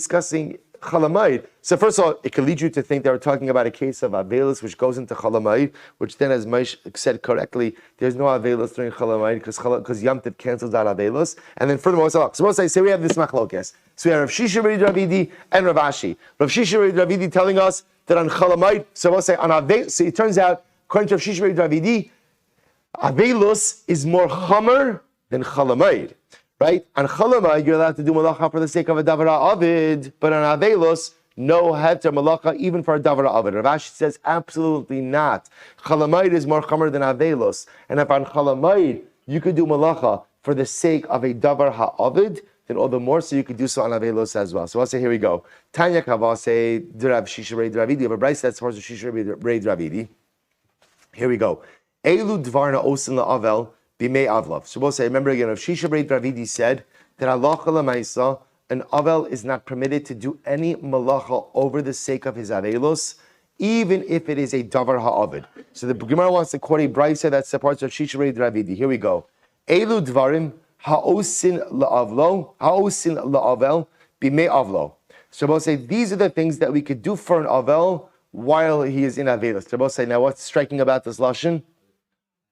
chalamayid. So first of all, it could lead you to think that we're talking about a case of avelos which goes into chalamayid, which then, as Maish said correctly, there's no avelos during chalamayid because Yom Tiv cancels out avelos. And then furthermore, so I say we have this machlokes. So we have Rav Shisha Bar Ravidi and Rav Ashi. Rav Shisha Bar Ravidi telling us that on chalamayid, so it turns out, according to Rav Shisha Bar Ravidi, avelos is more chamer than chalamayid. Right? On chalamayid, you're allowed to do malacha for the sake of a davar ha'avid, but on avelos, no heter malacha even for a davar ha'avid. Rav Ashi says absolutely not. Chalamayid is more chamer than avelos, and if on chalamayid you could do malacha for the sake of a davar ha'avid, then all the more so you could do so on avelos as well. So I'll say, here we go. Tanya Kavase Rav Shisha Bar Ravidi. You have a brayso that's for Shisha Bar Ravidi. Here we go. Elu dvarna osin la'avel. Bimei avlav. So we'll say, remember again, if Shisha Bar Ravidi said that halacha l'maisa, an avel is not permitted to do any malacha over the sake of his avelos, even if it is a davar ha'avid. So the Gemara wants to quote a brayso that supports of Shisha Bar Ravidi. Here we go. Elu dvarim ha'osin la'avel bimei avlo. So we'll say, these are the things that we could do for an avel while he is in avelos. So we'll say, now what's striking about this lashon?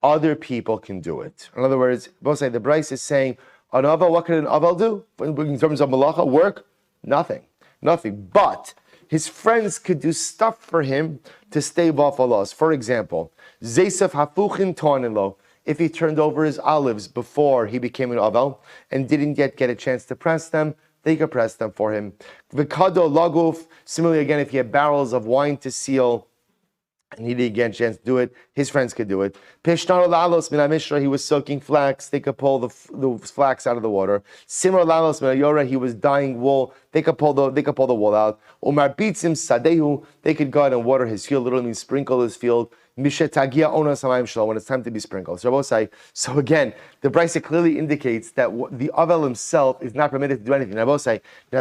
Other people can do it. In other words, both say the Bryce is saying, an avel, what can an avel do in terms of malacha work? Nothing. But his friends could do stuff for him to stave off a loss. For example, zeisef hafuchin tonilo. If he turned over his olives before he became an avel and didn't yet get a chance to press them, they could press them for him. V'kado laguf. Similarly, again, if he had barrels of wine to seal, and he didn't get a chance to do it, his friends could do it. Peshtaro lalos min hamishra, he was soaking flax, they could pull the flax out of the water. Simra lalos min hayora, he was dyeing wool, they could pull the wool out. Umar bitzim sadehu, they could go out and water his field, literally means sprinkle his field. Mishetagia onas hamayim shelo, when it's time to be sprinkled. So again, the brayso clearly indicates that the avel himself is not permitted to do anything. Now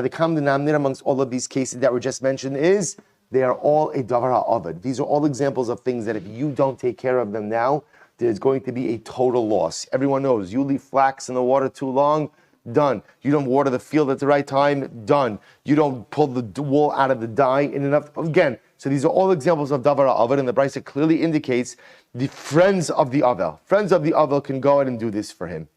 the common denominator amongst all of these cases that were just mentioned is they are all a davar ha'avid. These are all examples of things that if you don't take care of them now, there's going to be a total loss. Everyone knows, you leave flax in the water too long, done. You don't water the field at the right time, done. You don't pull the wool out of the dye in enough, again. So these are all examples of davar ha'avid, and the brayso clearly indicates the friends of the avel. Friends of the avel can go ahead and do this for him.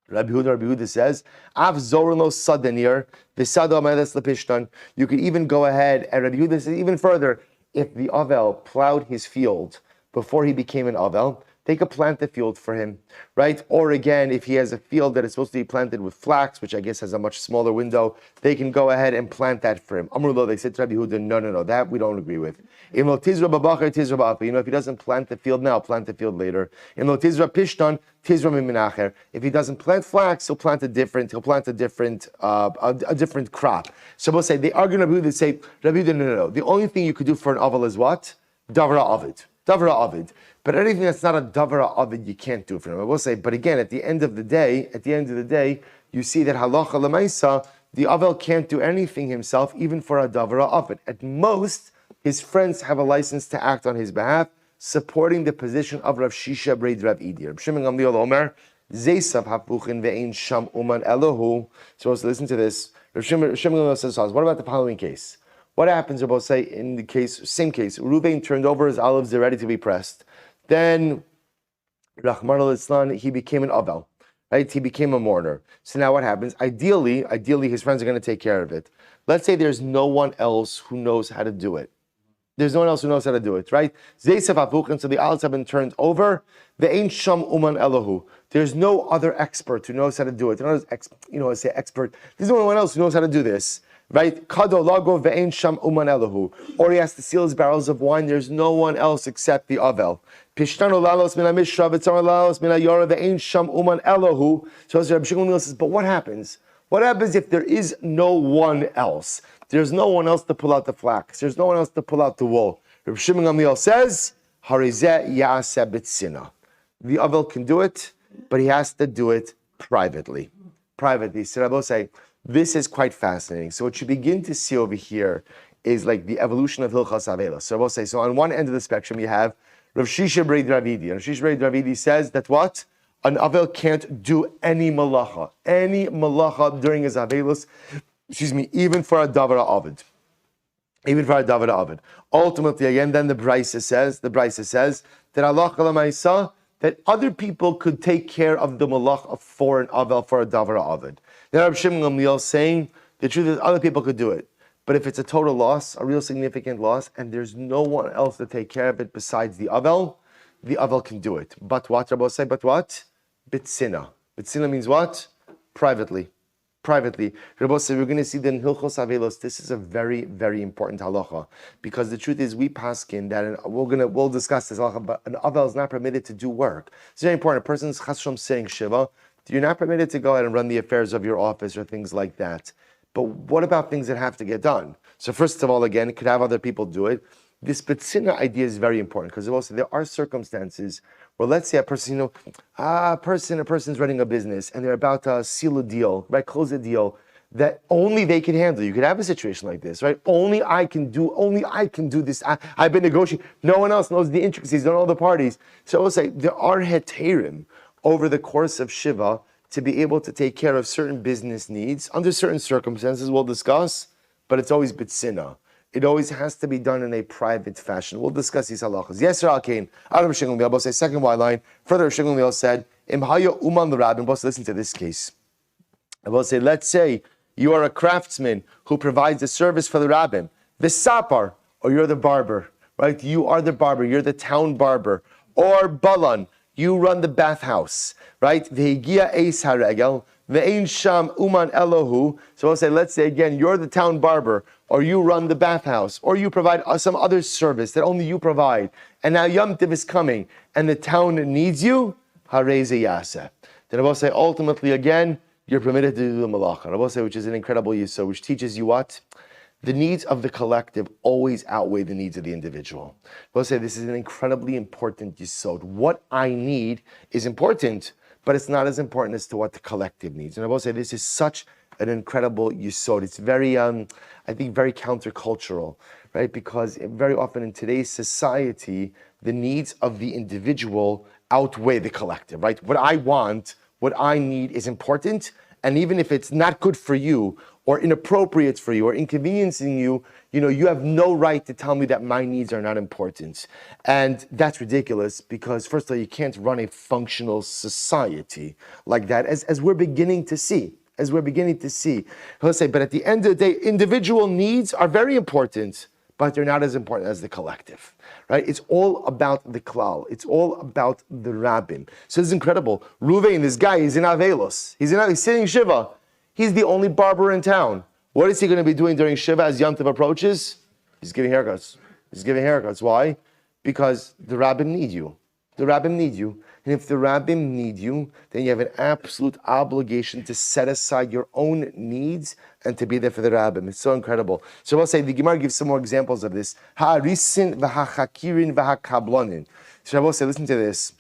Rabbi Huda says, Av zorno sadenir, v'sado amedes lepishtan. You could even go ahead, and Rabbi Huda says even further, if the avel plowed his field before he became an avel, they could plant the field for him, right? Or again, if he has a field that is supposed to be planted with flax, which I guess has a much smaller window, they can go ahead and plant that for him. Amrullah, they said to Rabbi Huda, no, that we don't agree with. You know, if he doesn't plant the field now, plant the field later. If he doesn't plant flax, he'll plant a different crop. So we'll say, they argue Rabbi Huda, say, Rabbi Huda, no. The only thing you could do for an avel is what? Davra Avid. Davra Avid. But anything that's not a Davra Avid, you can't do for him. I will say, but again, at the end of the day, you see that halacha lemaisa, the Avel can't do anything himself, even for a Davra Avid. At most, his friends have a license to act on his behalf, supporting the position of Rav Shisha Breid Rav Idi. Rav Shimon Gamliel Omer, Zeisav hapuchin ve'ein sham uman elohu. So listen to this. Rav Shimon Gamliel says, what about the following case? What happens, Rabbi say, in the case, same case, Reuven turned over his olives, they're ready to be pressed. Then, Rahman al-Islam, he became an Avel, right? He became a mourner. So now what happens? Ideally, his friends are going to take care of it. Let's say there's no one else who knows how to do it. There's no one else who knows how to do it, right? Zeisav hapuchin, so the olives have been turned over. Ve'ein sham uman elohu. There's no other expert who knows how to do it. Expert. There's no one else who knows how to do this. Right? Kado lago ve'ein sham uman elohu. Or he has to seal his barrels of wine. There's no one else except the Avel. Pishtano lalos min ha-mishra v'tzar lalos min ha-yora ve'ein sham uman elohu. So Rabbi Shimon says, but what happens? What happens if there is no one else? There's no one else to pull out the flax. There's no one else to pull out the wool. Rabbi Shimon Gamliel says, Harizeh ya'aseh b'tzina. The Avel can do it, but he has to do it privately. So Rabbi say, this is quite fascinating. So what you begin to see over here is like the evolution of Hilchas Avelos. So Rabbi say, so on one end of the spectrum you have Rav Shisha Breid Rav Idi. Rav Shisha Breid Rav Idi says that what? An Avel can't do any malacha during his Avelos, even for a Davra Avid. Ultimately, again, then the Bracha says that Allah Kalamaisa, that other people could take care of the malach for an Avel, for a Davra Avid. Then Rabbi Shimon Gamliel saying the truth is other people could do it. But if it's a total loss, a real significant loss, and there's no one else to take care of it besides the Avel can do it. But what? Rabbi say, but what? Bitsina. Bitsina means what? Privately. Rabbi say, we're going to see that in Hilchos Avelos, this is a very, very important halacha. Because the truth is, we paskin that, we'll discuss this halacha, but an Avel is not permitted to do work. It's very important. A person's chashem saying Shiva, you're not permitted to go ahead and run the affairs of your office or things like that. But what about things that have to get done? So first of all, again, it could have other people do it. This Betsina idea is very important because also there are circumstances where, let's say a person, a person's running a business and they're about to seal a deal, right? Close a deal that only they can handle. You could have a situation like this, right? Only I can do this. I've been negotiating. No one else knows the intricacies, don't know the parties. So I will say there are heterim over the course of Shiva to be able to take care of certain business needs under certain circumstances we'll discuss, but it's always bitsina. It always has to be done in a private fashion. We'll discuss these halachas. Yes, Ra'akain. Out of Shingul Miel, say second white line. Further, Shingul Miel said, Imhaya Uman L'Rabbin. Listen to this case. I will say, let's say you are a craftsman who provides a service for the rabbin, the sapar, or you're the barber, right? You are the barber. You're the town barber, or balan. You run the bathhouse, right? Vehigia eis haregel, ve'ein sham uman elohu. So I'll say, let's say again, you're the town barber, or you run the bathhouse, or you provide some other service that only you provide. And now Yom Tiv is coming, and the town needs you. Hareze yaseh. Then I will say, ultimately again, you're permitted to do the malacha. I will say, which is an incredible yisod, which teaches you what? The needs of the collective always outweigh the needs of the individual. We'll say this is an incredibly important yisod. What I need is important, but it's not as important as to what the collective needs. And I will say this is such an incredible yisod. It's very, I think, very countercultural, right? Because very often in today's society, the needs of the individual outweigh the collective, right? What I want, what I need is important, and even if it's not good for you, or inappropriate for you, or inconveniencing you, you have no right to tell me that my needs are not important. And that's ridiculous because, first of all, you can't run a functional society like that, as we're beginning to see. He'll say, but at the end of the day, individual needs are very important, but they're not as important as the collective, right? It's all about the klal. It's all about the rabbin. So it's incredible. Reuven, this guy, he's in Avelos. He's sitting Shiva. He's the only barber in town. What is he going to be doing during Shiva as Yom Tov approaches? He's giving haircuts. Why? Because the rabbin need you. The rabbim need you. And if the rabbim need you, then you have an absolute obligation to set aside your own needs and to be there for the rabbim. It's so incredible. So I'll say, the Gemara gives some more examples of this. Ha'arisin v'ha'chakirin v'ha'kablonin. So I will say, listen to this.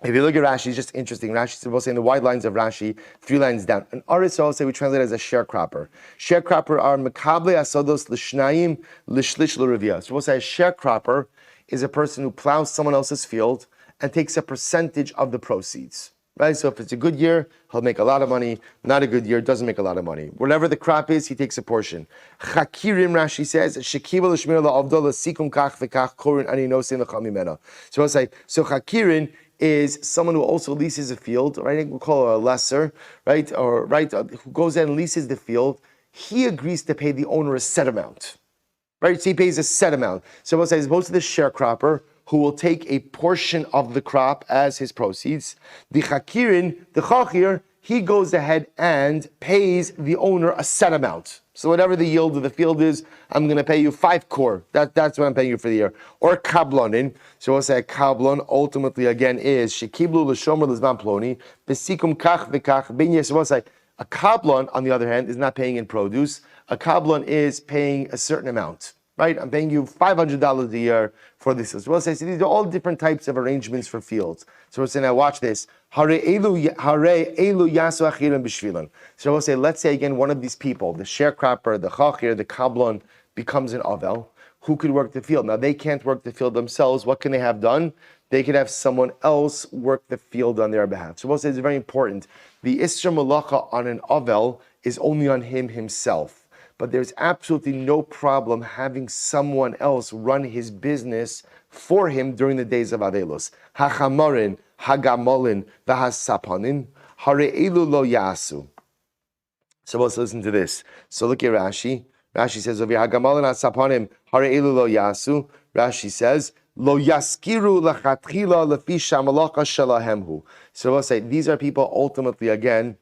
If you look at Rashi, it's just interesting. Rashi will say in the wide lines of Rashi, 3 lines down. An aris, I'll say, we translate as a sharecropper. Sharecropper are mekable asodos l'shnayim l'shlish l'revia. So we'll say a sharecropper is a person who plows someone else's field and takes a percentage of the proceeds. Right? So if it's a good year, he'll make a lot of money. Not a good year, doesn't make a lot of money. Whatever the crop is, he takes a portion. Chakirim, Rashi says, shekiva l'shmir la'avdo l'sikum kach v'kach korin ani nosin l'chamimena. So I'll say, so chakirin is someone who also leases a field, right? We'll call her a lesser, right? Or right, who goes in and leases the field. He agrees to pay the owner a set amount, right? So he pays a set amount. So we'll say, as opposed to the sharecropper, who will take a portion of the crop as his proceeds. The chakirin, the chachir, he goes ahead and pays the owner a set amount. So whatever the yield of the field is, I'm going to pay you 5 kor. That's what I'm paying you for the year. Or kablonin. So we'll say a kablon ultimately again is shekiblu l'shomer l'zman ploni besikum kach v'kach binye. So we'll say a kablon on the other hand is not paying in produce. A kablon is paying a certain amount. Right, I'm paying you $500 a year for this. So we'll say, so these are all different types of arrangements for fields. So we'll say, now watch this. So we'll say, let's say again, one of these people, the sharecropper, the chachir, the kablon, becomes an avel. Who could work the field? Now they can't work the field themselves. What can they have done? They could have someone else work the field on their behalf. So we'll say it's very important. The isra malacha on an avel is only on him himself. But there's absolutely no problem having someone else run his business for him during the days of Avelos. Hachamarin, hagamolin, v'hasapanin, hare'elu lo yasu. So let's listen to this. So look at Rashi. Rashi says, over hagamolin hasapanim, hare'elu lo yasu. Rashi says, lo yaskiru lachatchila lefi shamalacha shalahemhu. So we'll say, these are people ultimately, again,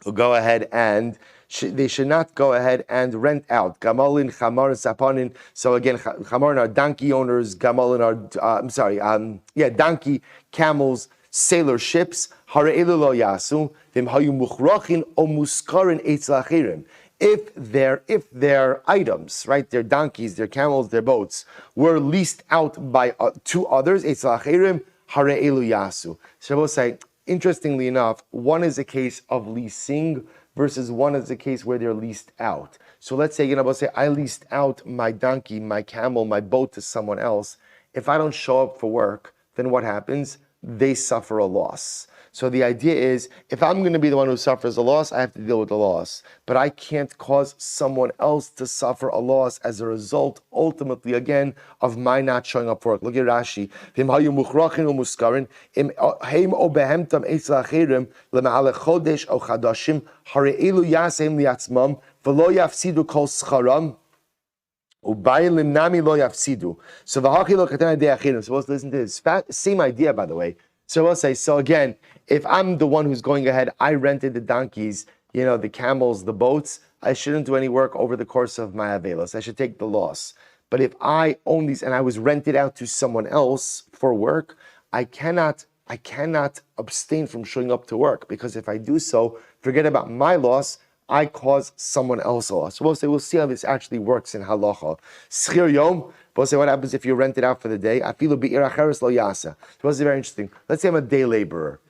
who go ahead and they should not go ahead and rent out. Gamalin, Chamarin, Sapanin. So again, Chamarin are donkey owners. Gamalin are, donkey, camels, sailor ships. Hare'elu lo yasu. Vim hayu muchrachin o muskarin eitz lachirim. If their items, right, their donkeys, their camels, their boats, were leased out by to others, eitz lachirim, hare'elu yasu. So we'll say, interestingly enough, one is a case of leasing versus one is a case where they're leased out. So let's say, I leased out my donkey, my camel, my boat to someone else. If I don't show up for work, then what happens? They suffer a loss. So the idea is, if I'm going to be the one who suffers a loss, I have to deal with the loss. But I can't cause someone else to suffer a loss as a result, ultimately, again, of my not showing up for work. Look at Rashi. So let's listen to this. Same idea, by the way. So we'll say, so again, if I'm the one who's going ahead, I rented the donkeys, the camels, the boats, I shouldn't do any work over the course of my avelos. I should take the loss. But if I own these and I was rented out to someone else for work, I cannot abstain from showing up to work, because if I do so, forget about my loss, I cause someone else a loss. So we'll see how this actually works in halacha. Schir yom, we'll say what happens if you rent it out for the day. Afilu bi'ir acheres lo yasa. So it's very interesting. Let's say I'm a day laborer.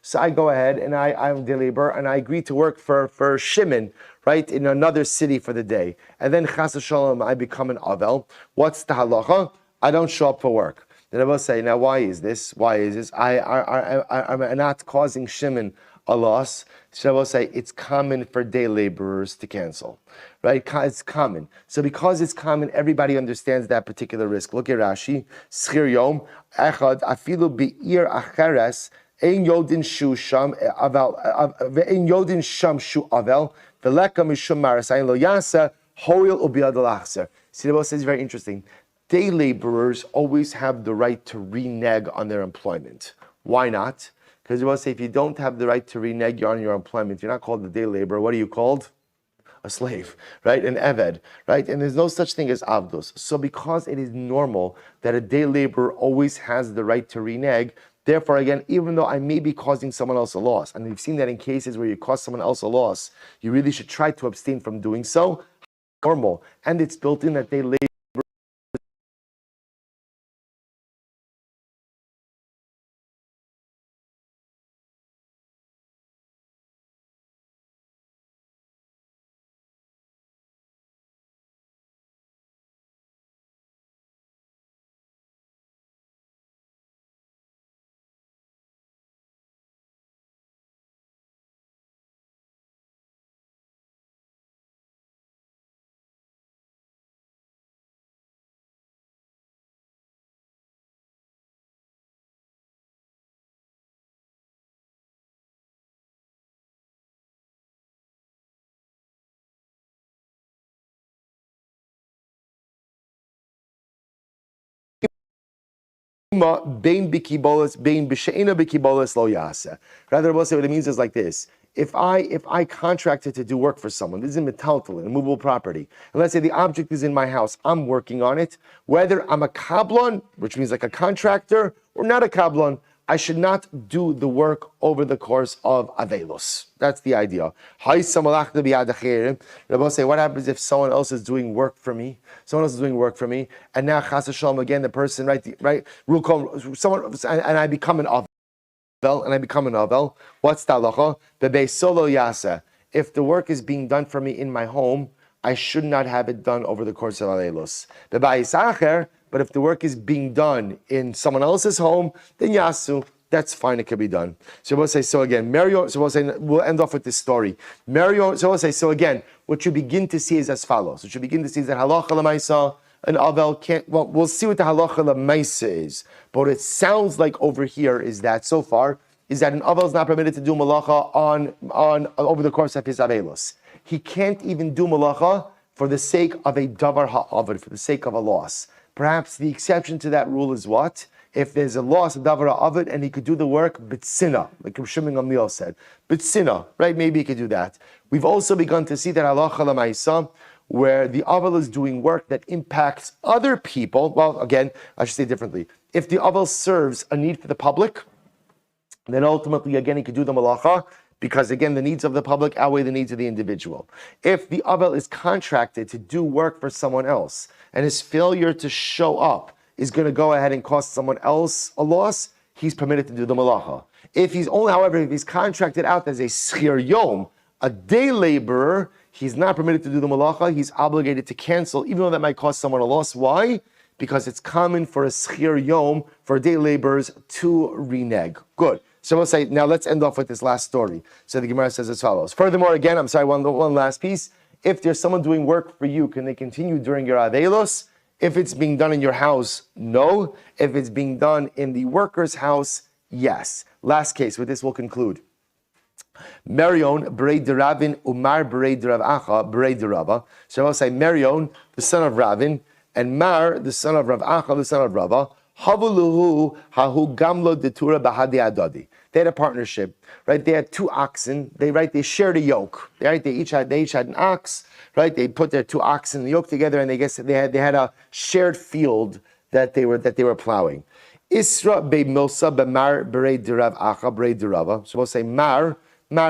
So I go ahead and I'm a day laborer and I agree to work for Shimon, right, in another city for the day. And then chas v'shalom, I become an avel. What's the halacha? I don't show up for work. Then I will say, now why is this? I'm not causing Shimon a loss. So I will say it's common for day laborers to cancel, right? It's common. So because it's common, everybody understands that particular risk. Look at Rashi. Schir yom echad afilu be'ir acheres ein yodin shu sham avel ve'ein yodin sham shu avel ve'leka mishum marasayin lo yasa hoil u'biad al-achzer. See, the says very interesting. Day laborers always have the right to renege on their employment. Why not? Because you will say, if you don't have the right to renege on your employment, you're not called a day laborer. What are you called? a slave, right? An eved, right? And there's no such thing as avdos. So because it is normal that a day laborer always has the right to renege, therefore, again, even though I may be causing someone else a loss, and we've seen that in cases where you cause someone else a loss, you really should try to abstain from doing so. Normal, and it's built in that day laborer. Rather, we'll say what it means is like this. If I contracted to do work for someone, this is in metaltal, a movable property, and let's say the object is in my house, I'm working on it, whether I'm a kablon, which means like a contractor, or not a kablon, I should not do the work over the course of avelos. That's the idea. Rabbi say, what happens if someone else is doing work for me? Someone else is doing work for me, and now chas v'shalom again, the person, right? Rule call someone, and I become an avel, What's the halacha? Bebe solo yasa. If the work is being done for me in my home, I should not have it done over the course of avelos. But if the work is being done in someone else's home, then yasu, that's fine, it can be done. So we'll say, so again, Mario, so we'll say, we'll end off with this story. Mario, so we'll say, so again, what you begin to see is as follows. What you begin to see is that halacha l'maisa, an avel can't, well, we'll see what the halacha l'maisa is. But what it sounds like over here is that, so far, is that an avel is not permitted to do malacha on over the course of his avelos. He can't even do malacha for the sake of a davar ha'avid, for the sake of a loss. Perhaps the exception to that rule is what? If there's a loss of davar ha'avid and he could do the work b'tzina, like Shimon Gamliel said, b'tzina, right? Maybe he could do that. We've also begun to see that halacha l'maisa, where the avel is doing work that impacts other people. Well, again, I should say differently. If the avel serves a need for the public, then ultimately, again, he could do the malacha, because again, the needs of the public outweigh the needs of the individual. If the avel is contracted to do work for someone else, and his failure to show up is going to go ahead and cost someone else a loss, he's permitted to do the malacha. If he's only, however, if he's contracted out as a schir yom, a day laborer, he's not permitted to do the malacha. He's obligated to cancel, even though that might cost someone a loss. Why? Because it's common for a schir yom, for day laborers, to renege. Good. So we'll say, now let's end off with this last story. So the Gemara says as follows. Furthermore, again, I'm sorry, one last piece. If there's someone doing work for you, can they continue during your avelos? If it's being done in your house, no. If it's being done in the worker's house, yes. Last case, with this we'll conclude. Marion, Berei de Ravin, Umar Berei de Rav Acha, Berei de Rava. So I'll say Marion, the son of Ravin, and Mar, the son of Rav Acha, the son of Rava. Havuluhu hahu gamlo detura bahadi adadi. They had a partnership, right? They had two oxen. They shared a yoke. Right? They each had an ox, right? They put their two oxen in the yoke together, and they had a shared field that they were plowing. Isra be Milsa b'mar berei derav acha berei derava. So we'll say Mar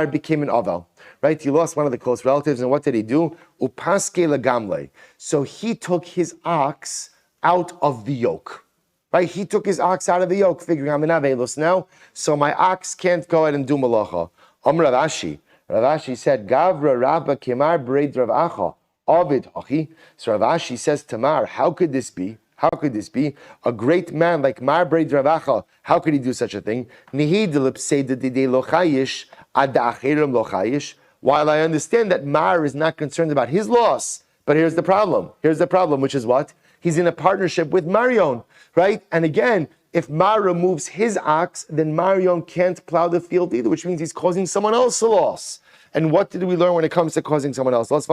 became an avel, right? He lost one of the close relatives, and what did he do? Upaske lagamle. So he took his ox out of the yoke. Right, he took his ox out of the yoke, figuring I'm in avelos now, so my ox can't go ahead and do malacha. Rav Ashi said, Gavra Rabba Kemar Bereid Rav Acha, Ovid Achi. So Rav Ashi says to Mar, how could this be? How could this be? A great man like Mar Bereid Rav Acha, how could he do such a thing? While I understand that Mar is not concerned about his loss, but here's the problem. Which is what? He's in a partnership with Marion, right? And again, if Mar removes his ox, then Marion can't plow the field either, which means he's causing someone else a loss. And what did we learn when it comes to causing someone else? But say,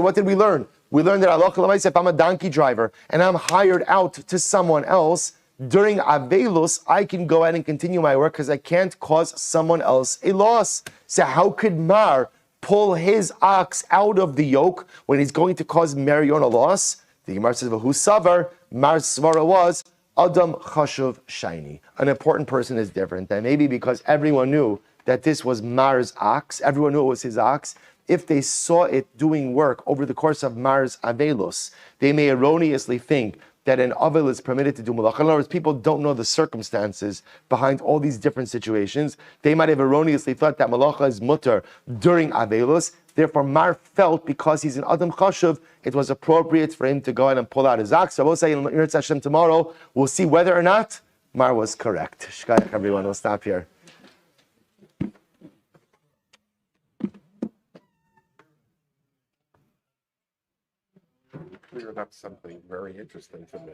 what did we learn? We learned that if I'm a donkey driver and I'm hired out to someone else, during Avelus, I can go ahead and continue my work because I can't cause someone else a loss. So how could Mar pull his ox out of the yoke when he's going to cause Marion a loss? The Gemara says, "Who savar?" Mar's svara was Adam Chashuv Shiny. An important person is different. And maybe because everyone knew that this was Mar's ox, everyone knew it was his ox. If they saw it doing work over the course of Mar's Avelos, they may erroneously think that an Avel is permitted to do malacha. In other words, people don't know the circumstances behind all these different situations. They might have erroneously thought that malacha is mutter during Avelos. Therefore, Mar felt because he's an Adam Chashuv, it was appropriate for him to go ahead and pull out his ox. So we'll say in Yirtz Hashem tomorrow, we'll see whether or not Mar was correct. Shkayach, everyone. We'll stop here. Cleared up something very interesting to me.